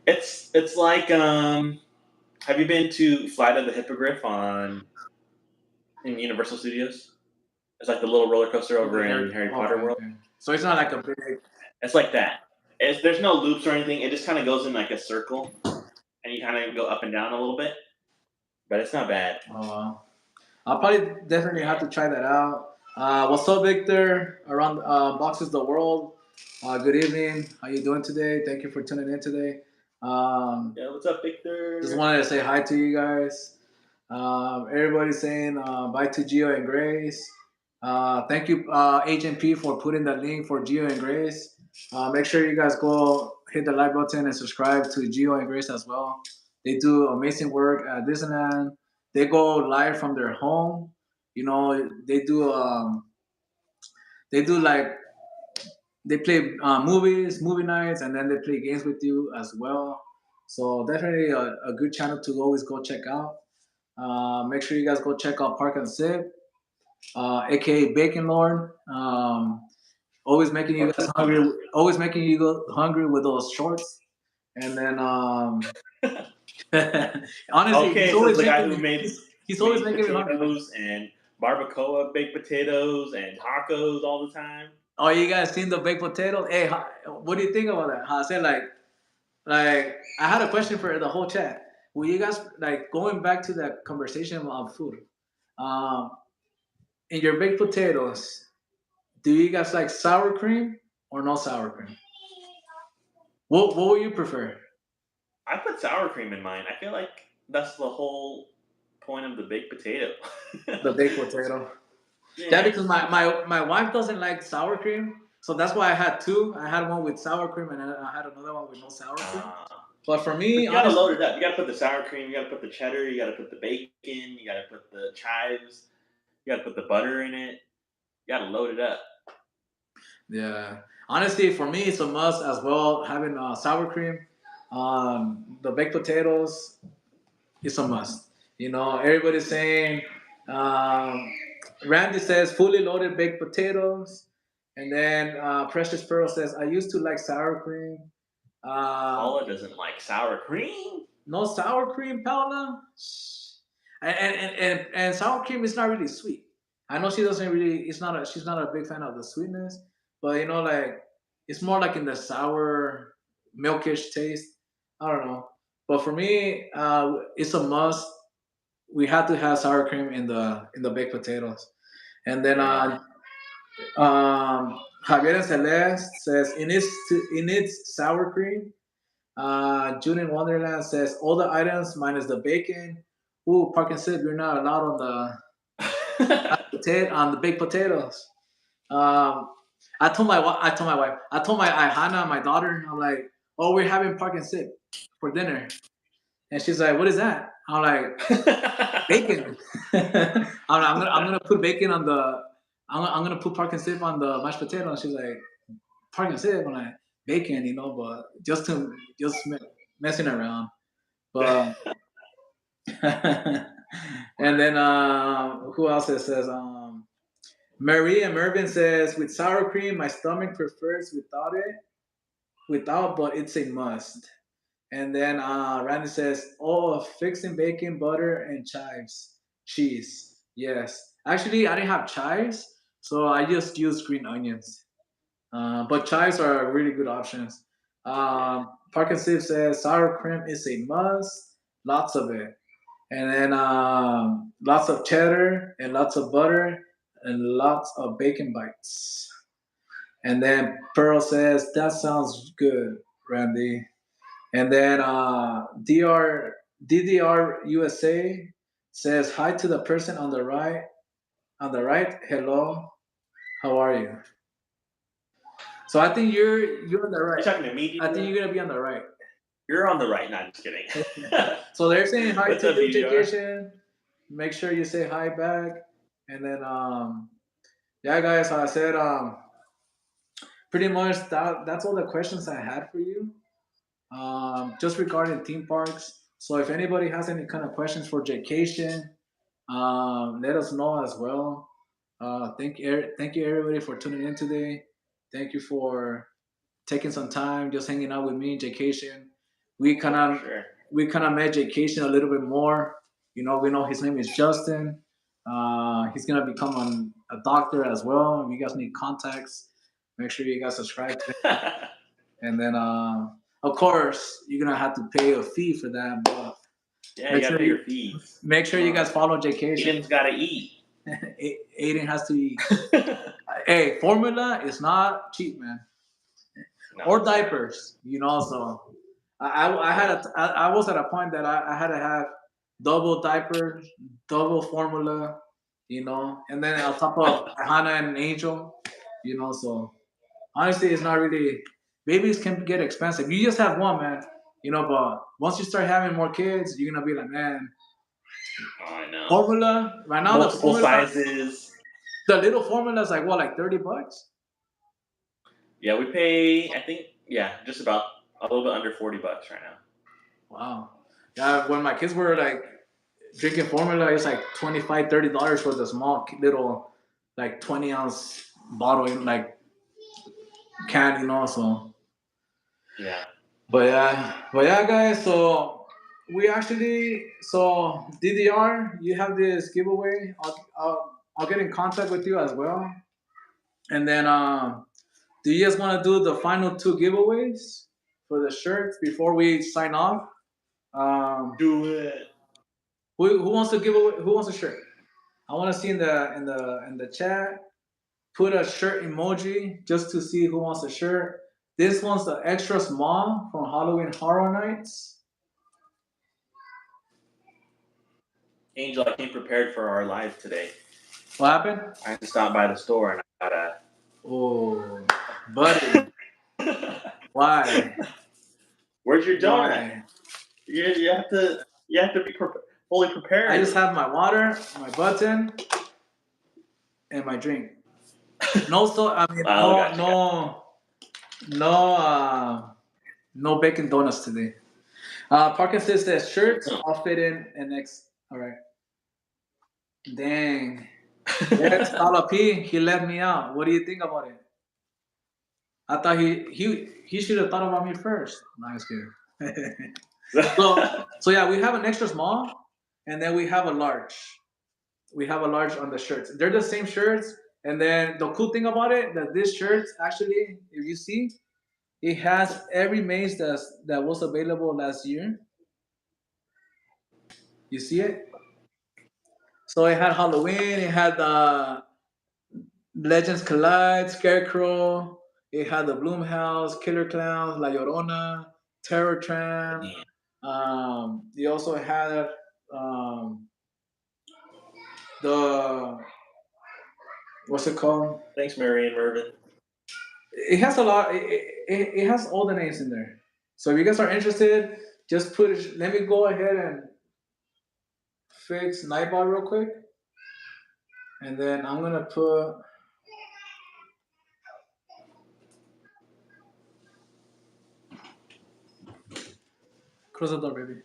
It's like have you been to Flight of the Hippogriff on in Universal Studios? It's like the little roller coaster Oh, over in Harry okay, Potter World. okay. So it's not like a big. It's like that. There's no loops or anything. It just kind of goes in like a circle, and you kind of go up and down a little bit. But it's not bad. I'll probably definitely have to try that out. What's up, Victor? Around Boxes the World. Good evening. How you doing today? Thank you for tuning in today. Yeah, what's up, Just Victor? wanted to say hi to you guys. Everybody's saying bye to Gio and Grace. Thank you, Agent P, for putting the link for Gio and Grace. Make sure you guys go hit the like button and subscribe to Gio and Grace as well. They do amazing work at Disneyland. They go live from their home. They do like they play movie nights, and then they play games with you as well. So definitely a good channel to always go check out. Make sure you guys go check out Park and Sip, aka Bacon Lord. Always making you guys hungry. Always making you go hungry with those shorts. And then honestly, Okay, so it's the guy who made he's always made making me hungry. potatoes and barbacoa baked potatoes and tacos all the time. Oh, you guys seen the baked potatoes? Hey, what do you think about that? I said like I had a question for the whole chat. Will you guys like going back to that conversation of food? Um, in your baked potatoes, do you guys like sour cream or no sour cream? What would you prefer? I put sour cream in mine. I feel like that's the whole point of the baked potato. The baked potato. Yeah, Yeah. because my wife doesn't like sour cream, so that's why I had two. I had one with sour cream, and then I had another one with no sour cream. Uh, But for but me, you gotta honestly, load it up. You gotta put the sour cream. You gotta put the cheddar. You gotta put the bacon. You gotta put the chives. You gotta put the butter in it. You gotta load it up. yeah, honestly, for me, it's a must as well. Having sour cream, the baked potatoes, it's a must. Everybody's saying. Um, Randy says fully loaded baked potatoes, and then Precious Pearl says I used to like sour cream. Uh, Paula doesn't like sour cream. no sour cream, Paula. And sour cream is not really sweet. I know she doesn't really. It's not. She's not a big fan of the sweetness, but like it's more like in the sour, milkish taste. I don't know. But for me, it's a must. We have to have sour cream in the baked potatoes. And then Yeah. Javier and Celeste says it needs sour cream. June in Wonderland says all the items minus the bacon. Ooh, Park and Sip, you're not allowed on the baked potatoes. Um, I told my Hannah, my daughter, I'm like, oh, we're having Park and Sip for dinner, and she's like, what is that? I'm like, bacon. I'm gonna put bacon on the. I'm gonna put Park and Sip on the mashed potato, and she's like, Park and Sip, I'm like bacon, but messing around. But and then who else says Marie and Mervin says with sour cream, my stomach prefers without, but it's a must. And then Randy says, oh, fixing bacon, butter, and chives, cheese. Yes, actually, I didn't have chives, so I just used green onions. But chives are really good options. Park and Sip says sour cream is a must, lots of it. And then lots of cheddar and lots of butter and lots of bacon bites. And then Pearl says, that sounds good, Randy. And then DDR USA says, hi to the person on the right. On the right, hello, how are you? So I think you're on the You're right. talking to me, I think Dina? you're gonna be on the right. You're on the right. No, I'm just kidding. So they're saying hi What's to up, you, DDR? Jaykaytion. Make sure you say hi back. And then yeah, guys, I said pretty much that's all the questions I had for you. Just regarding theme parks. So if anybody has any kind of questions for Jaykaytion, let us know as well. Thank you everybody for tuning in today. Thank you for taking some time, just hanging out with me, Jaykaytion. We kind Oh, for of sure. we kind of met Jaykaytion a little bit more. We know his name is Justin. He's gonna become a doctor as well. If you guys need contacts, make sure you guys subscribe to him. And then, of course, you're gonna have to pay a fee for that. But Yeah, you make gotta sure pay your you fees. make sure Come you on. guys follow Jaykaytion. Aiden's gotta eat. Aiden has to eat. Hey, formula is not cheap, man. No, Or it's not. diapers, So I was at a point that I had to have double diapers, double formula, and then on top of Hannah and Angel, So honestly, it's not really. Babies can get expensive. You just have one, man. But once you start having more kids, you're gonna be like, man, Oh, I know. formula. Right now, the Multiple formula, sizes. the little formula is like what, like $30? Yeah, we pay. I think. Yeah, just about a little bit under $40 right now. Wow. Yeah, when my kids were like drinking formula, it's like $25, $30 for the small little, like 20-ounce bottle, like can, So, Yeah. but yeah, guys. So DDR, you have this giveaway. I'll get in contact with you as well. And then, do you guys want to do the final two giveaways for the shirts before we sign off? Um, Do it. who wants to give away? Who wants a shirt? I want to see in the chat. Put a shirt emoji just to see who wants a shirt. This one's the extra small from Halloween Horror Nights. Angel, I came prepared for our live today. What happened? I had to stop by the store and I got Oh, buddy, why? Where's your donut? Why? You have to be fully prepared. I just have my water, my button, and my drink. No, I mean, Oh, gotcha. no, no bacon donuts today. Parkinson says shirts. I'll fit in next All right. Dang. Yes, Pala P. He let me out. What do you think about it? I thought he should have thought about me first. No, I'm just kidding. So yeah, we have an extra small, and then we have a large. We have a large on the shirts. They're the same shirts, and then the cool thing about it that this shirt actually, if you see, it has every maze that was available last year. You see it? So it had Halloween, it had Legends Collide, Scarecrow, it had the Bloomhouse, Killer Clowns, La Llorona, Terror Tram. They also had um, the what's it called? Thanks, Mary and Mervin. It has a lot. It has all the names in there. So if you guys are interested, just put it. Let me go ahead and fix Nightbot real quick, and then I'm gonna put. Close the door, baby.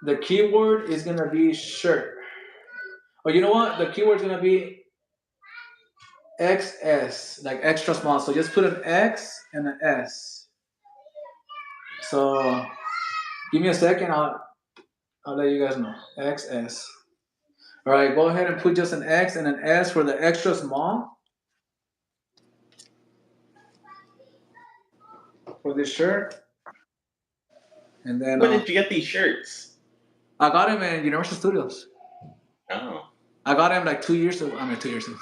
The keyword is gonna be shirt. Oh, you know what? The keyword's gonna be XS, like extra small. So just put an X and an S. So give me a second. I'll let you guys know. XS. All right, go ahead and put just an X and an S for the extra small for this shirt. And then When did you get these shirts? I got him in Universal Studios. Oh. I got him like 2 years ago. I mean, 2 years ago.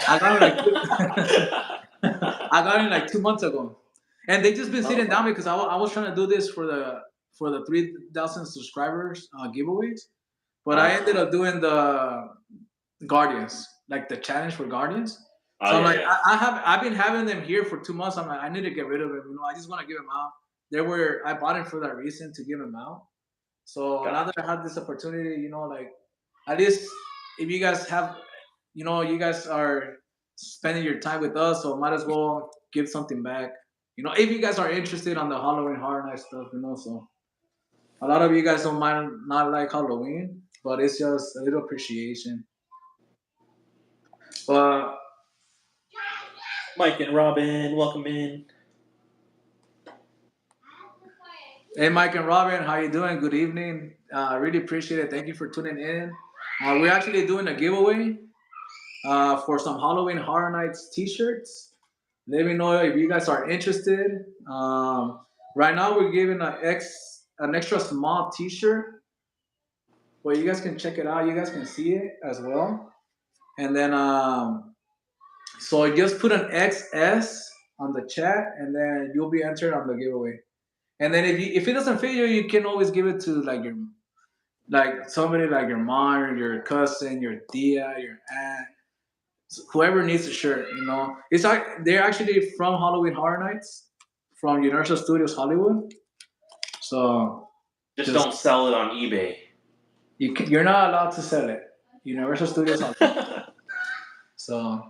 I got him I got him like 2 months ago, and they just been sitting down because I was trying to do this for the 3,000 subscribers giveaways, but I ended up doing the Guardians, like the challenge for Guardians. So I'm like, I've been having them here for 2 months. I'm like, I need to get rid of them. You know, I just want to give them out. I bought them for that reason to give them out. So now that I have this opportunity, you know, like at least if you guys have, you know, you guys are spending your time with us, so might as well give something back. You know, if you guys are interested on the Halloween Horror Night stuff, you know, so a lot of you guys don't mind not like Halloween, but it's just a little appreciation. But Mike and Robin, welcome in. hey, Mike and Robin, how you doing? Good evening. Really appreciate it. Thank you for tuning in. We're actually doing a giveaway for some Halloween Horror Nights T-shirts. Let me know if you guys are interested. Right now, we're giving an extra small T-shirt, where you guys can check it out. You guys can see it as well. And then, so just put an XS on the chat, and then you'll be entered on the giveaway. And then if it doesn't fit you, you can always give it to like somebody like your mom, or your cousin, your tia, your aunt, whoever needs a shirt. You know, it's like they're actually from Halloween Horror Nights, from Universal Studios Hollywood. So Just don't sell it on eBay. you're not allowed to sell it. Universal Studios Hollywood. So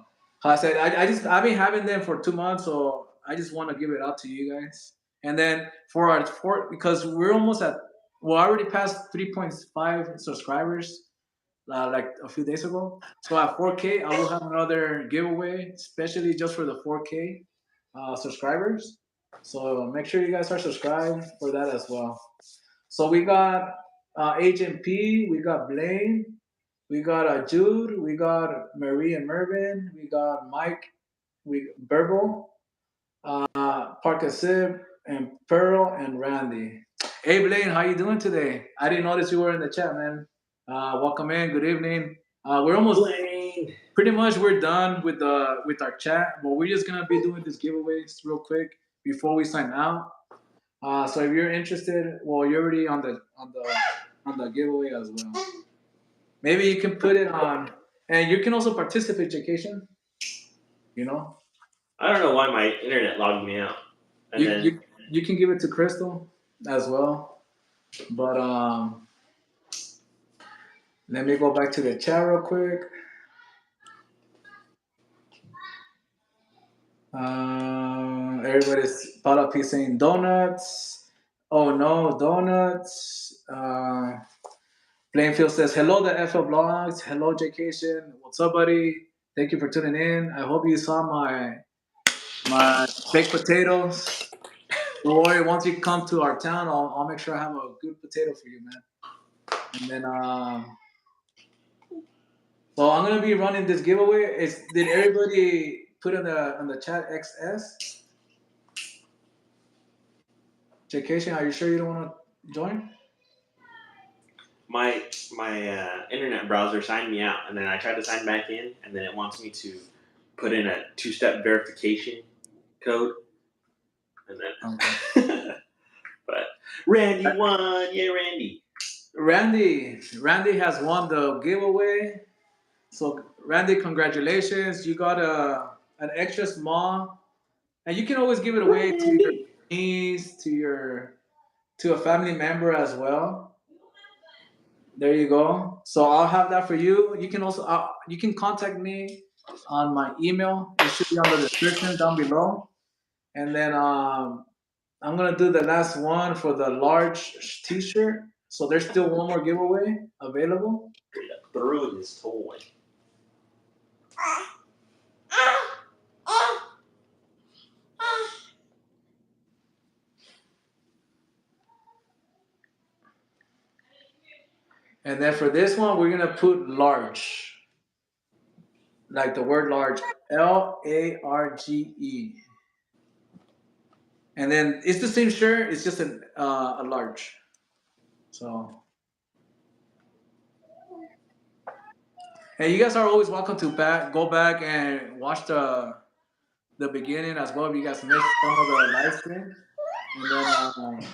I said I've been having them for 2 months, so I just want to give it out to you guys. And then because we're almost at, well, I already passed 3.5 subscribers like a few days ago. So at 4K, I will have another giveaway, especially just for the 4K subscribers. So make sure you guys are subscribed for that as well. So we got Agent P, we got Blaine, we got Jude, we got Marie and Mervin, we got Mike, we Burble, Parker Sib, and Pearl and Randy. Hey Blaine, how you doing today? I didn't notice you were in the chat, man. Welcome in. Good evening. We're almost Blaine. pretty much we're done with our chat, but we're just gonna be doing these giveaways real quick before we sign out. So if you're interested, well, you're already on the giveaway as well. Maybe you can put it on, and you can also participate, Jaykaytion. You know, I don't know why my internet logged me out. And then you can give it to Crystal as well. But let me go back to the chat real quick. Everybody's Pala P saying donuts. Oh no, donuts. Plainfield says, hello, the FL Blogs. Hello, Jaykaytion. What's up, buddy? Thank you for tuning in. I hope you saw my baked potatoes. Don't worry, once you come to our town, I'll make sure I have a good potato for you, man. And then, so I'm gonna be running this giveaway. Did everybody put in the chat XS? Jaykaytion, are you sure you don't want to join? My internet browser signed me out, and then I tried to sign back in, and then it wants me to put in a two-step verification code, and then. But Randy won! Yay, Randy! Randy has won the giveaway. So Randy, congratulations! You got an extra small, and you can always give it away to your Randy! niece, to a family member as well. There you go. So I'll have that for you. You can also you can contact me on my email. It should be on the description down below. And then I'm gonna do the last one for the large T-shirt. So there's still one more giveaway available. Straight up threw his toy. And then for this one, we're gonna put large, like the word large, Large. And then it's the same shirt. It's just a large. So, and you guys are always welcome to go back and watch the beginning as well if you guys missed some of the live stream. And then,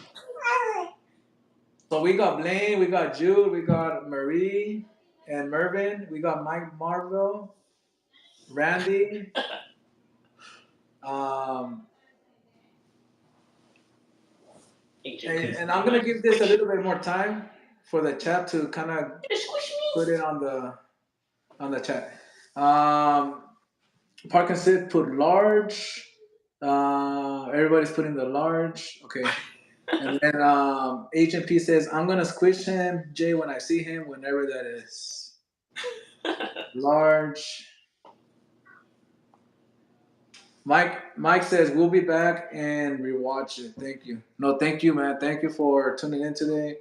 so we got Blaine, we got Jude, we got Marie and Mervin, we got Mike Marvel, Randy. Um, and I'm gonna give this a little bit more time for the chat to kind of put it on the chat. Parkinson put large. Everybody's putting the large. Okay. And then Agent P says, I'm gonna squish him, Jay, when I see him, whenever that is. Large. Mike says we'll be back and rewatch it. Thank you. No, thank you, man. Thank you for tuning in today.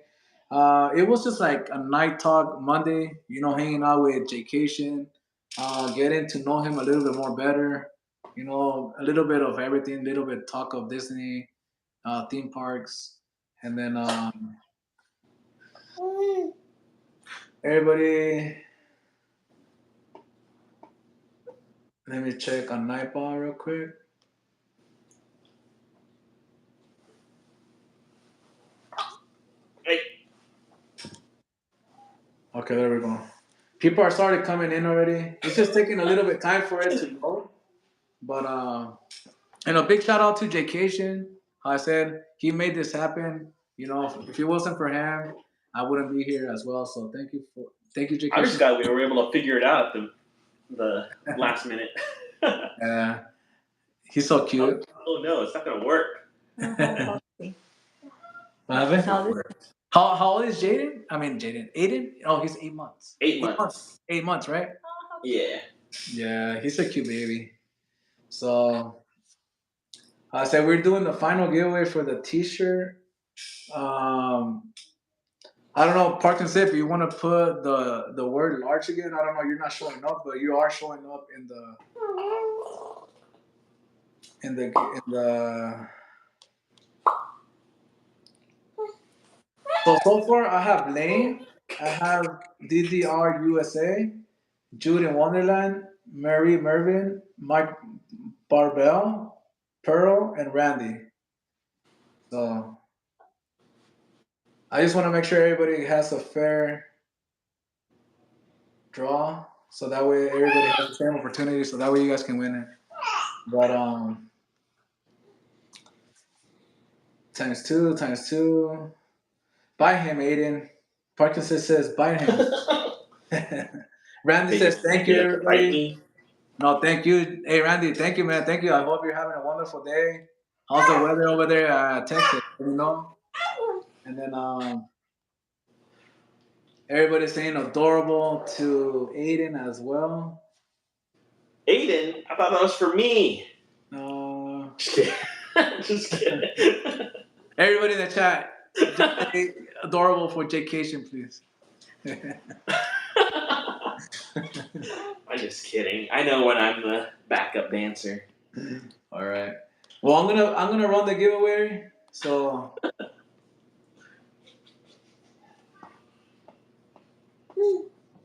It was just like a night talk Monday, hanging out with Jaykaytion, getting to know him a little bit more better, a little bit of everything, a little bit talk of Disney, theme parks, and then everybody. Let me check on Nightball real quick. Hey. Okay, there we go. People are started coming in already. It's just taking a little bit time for it to load. But and a big shout out to Jaykaytion. I said he made this happen. If it wasn't for him, I wouldn't be here as well. So thank you, Jaykaytion. I'm just glad we were able to figure it out the last minute. Yeah, he's so cute. Oh no, it's not gonna work. What happened? How old is Jaden? I mean Jaden. Aiden? Oh, he's 8 months. 8 months. 8 months, right? Yeah. Yeah, he's a cute baby. So I said we're doing the final giveaway for the T-shirt. I don't know, Park and Sip, you want to put the word large again? I don't know. You're not showing up, but you are showing up in the. So far, I have Lane, I have DDR USA, Jude in Wonderland, Mary Mervin, Mike Barbell, Pearl, and Randy. So I just want to make sure everybody has a fair draw, so that way everybody has the same opportunity, so that way you guys can win it. But times two. Buy him, Aiden. Parkinson says buy him. Randy says thank you, everybody. No, thank you. Hey, Randy, thank you, man. Thank you. I hope you're having a wonderful day. How's the weather over there? Texas, let me know. And then Everybody's saying adorable to Aiden as well. Aiden, I thought that was for me. Uh, Just kidding. Just kidding. Everybody in the chat, just say adorable for Jaykaytion, please. I'm just kidding. I know when I'm the backup dancer. All right. Well, I'm gonna run the giveaway. So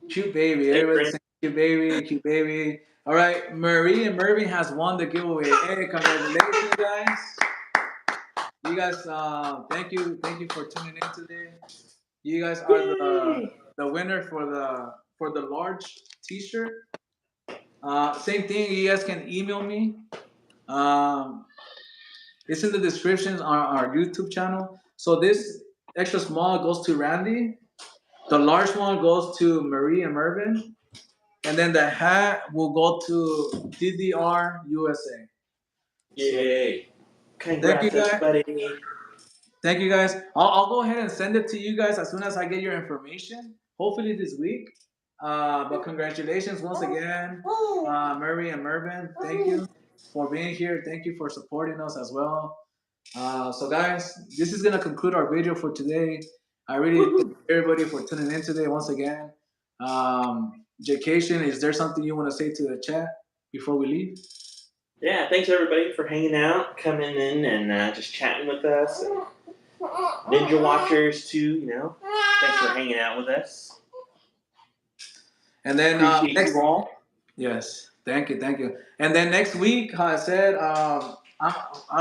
cute baby. Hey, Everybody's friend. saying cute baby, cute baby. All right. Marie and Mervin has won the giveaway. Hey, congratulations, guys. You guys, thank you for tuning in today. You guys are Yay! the winner for the large T-shirt. Same thing. You guys can email me. Um, it's in the descriptions on our YouTube channel. So this extra small goes to Randy. The large one goes to Marie and Mervin, and then the hat will go to DDR USA. So Yay! thank you Congrats, guys. everybody. Thank you guys. I'll go ahead and send it to you guys as soon as I get your information. Hopefully this week. But congratulations once again, Murray and Mervin. Thank you for being here. Thank you for supporting us as well. So guys, this is gonna conclude our video for today. I really thank Woohoo! everybody for tuning in today once again. Jaykaytion, is there something you want to say to the chat before we leave? Yeah, thanks everybody for hanging out, coming in, and just chatting with us. And Ninja Watchers too, Thanks for hanging out with us. And then Appreciate next, you all. yes, thank you. And then next week, how I said, I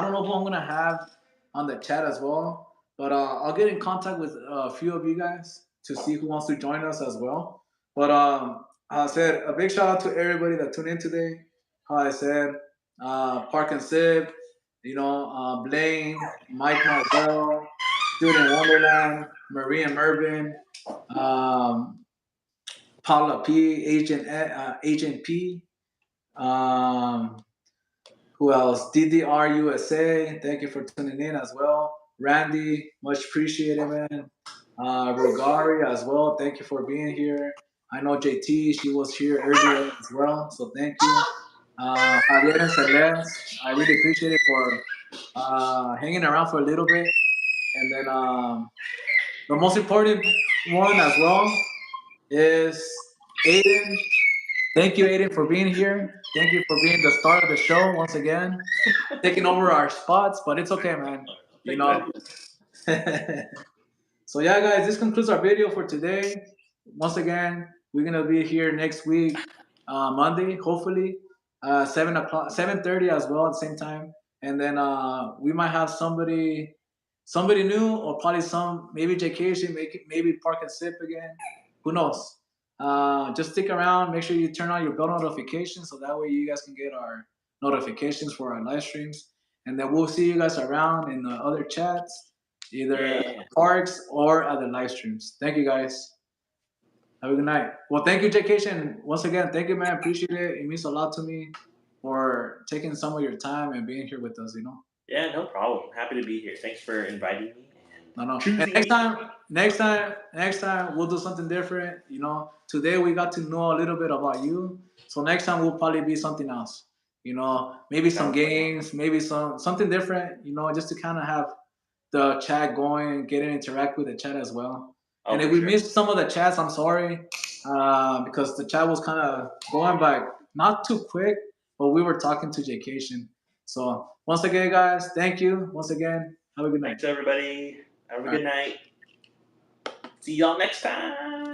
don't know who I'm gonna have on the chat as well, but I'll get in contact with a few of you guys to see who wants to join us as well. But how I said, a big shout out to everybody that tuned in today. How I said, Park and Sip, Blaine, Mike Marvell, Student Wonderland, Marie and Mervin, um, Paula P, Agent P, um, who else? DDR USA. Thank you for tuning in as well. Randy, much appreciated, man. Rogari as well. Thank you for being here. I know JT, she was here earlier as well, so thank you. Javier and Celeste, I really appreciate it for hanging around for a little bit. And then the most important one as well is Aiden. Thank you, Aiden, for being here. Thank you for being the star of the show once again, taking over our spots. But it's okay, man. You Thank you, know. buddy. So yeah, guys, this concludes our video for today. Once again, we're gonna be here next week, Monday, hopefully, 7 o'clock, 7:30 as well at the same time. And then we might have somebody new, or probably maybe Jaykaytion, maybe Park and Sip again. Who knows? Just stick around. Make sure you turn on your bell notifications so that way you guys can get our notifications for our live streams. And then we'll see you guys around in the other chats, either at Yeah. the parks or at the live streams. Thank you guys. Have a good night. Well, thank you, Jaykaytion. Once again, thank you, man. Appreciate it. It means a lot to me for taking some of your time and being here with us. Yeah, no problem. Happy to be here. Thanks for inviting me No, and no. And choosing next me. time, next time we'll do something different. Today we got to know a little bit about you. So next time will probably be something else. Maybe some Sounds good. games, maybe something different. Just to kind of have the chat going, get and interact with the chat as well. Oh, And if for we sure. missed some of the chats, I'm sorry, because the chat was kind of going by not too quick, but we were talking to Jaykaytion. So once again, guys, thank you once again. Have a good night. Thanks, everybody. Have a All right. good night. See y'all next time.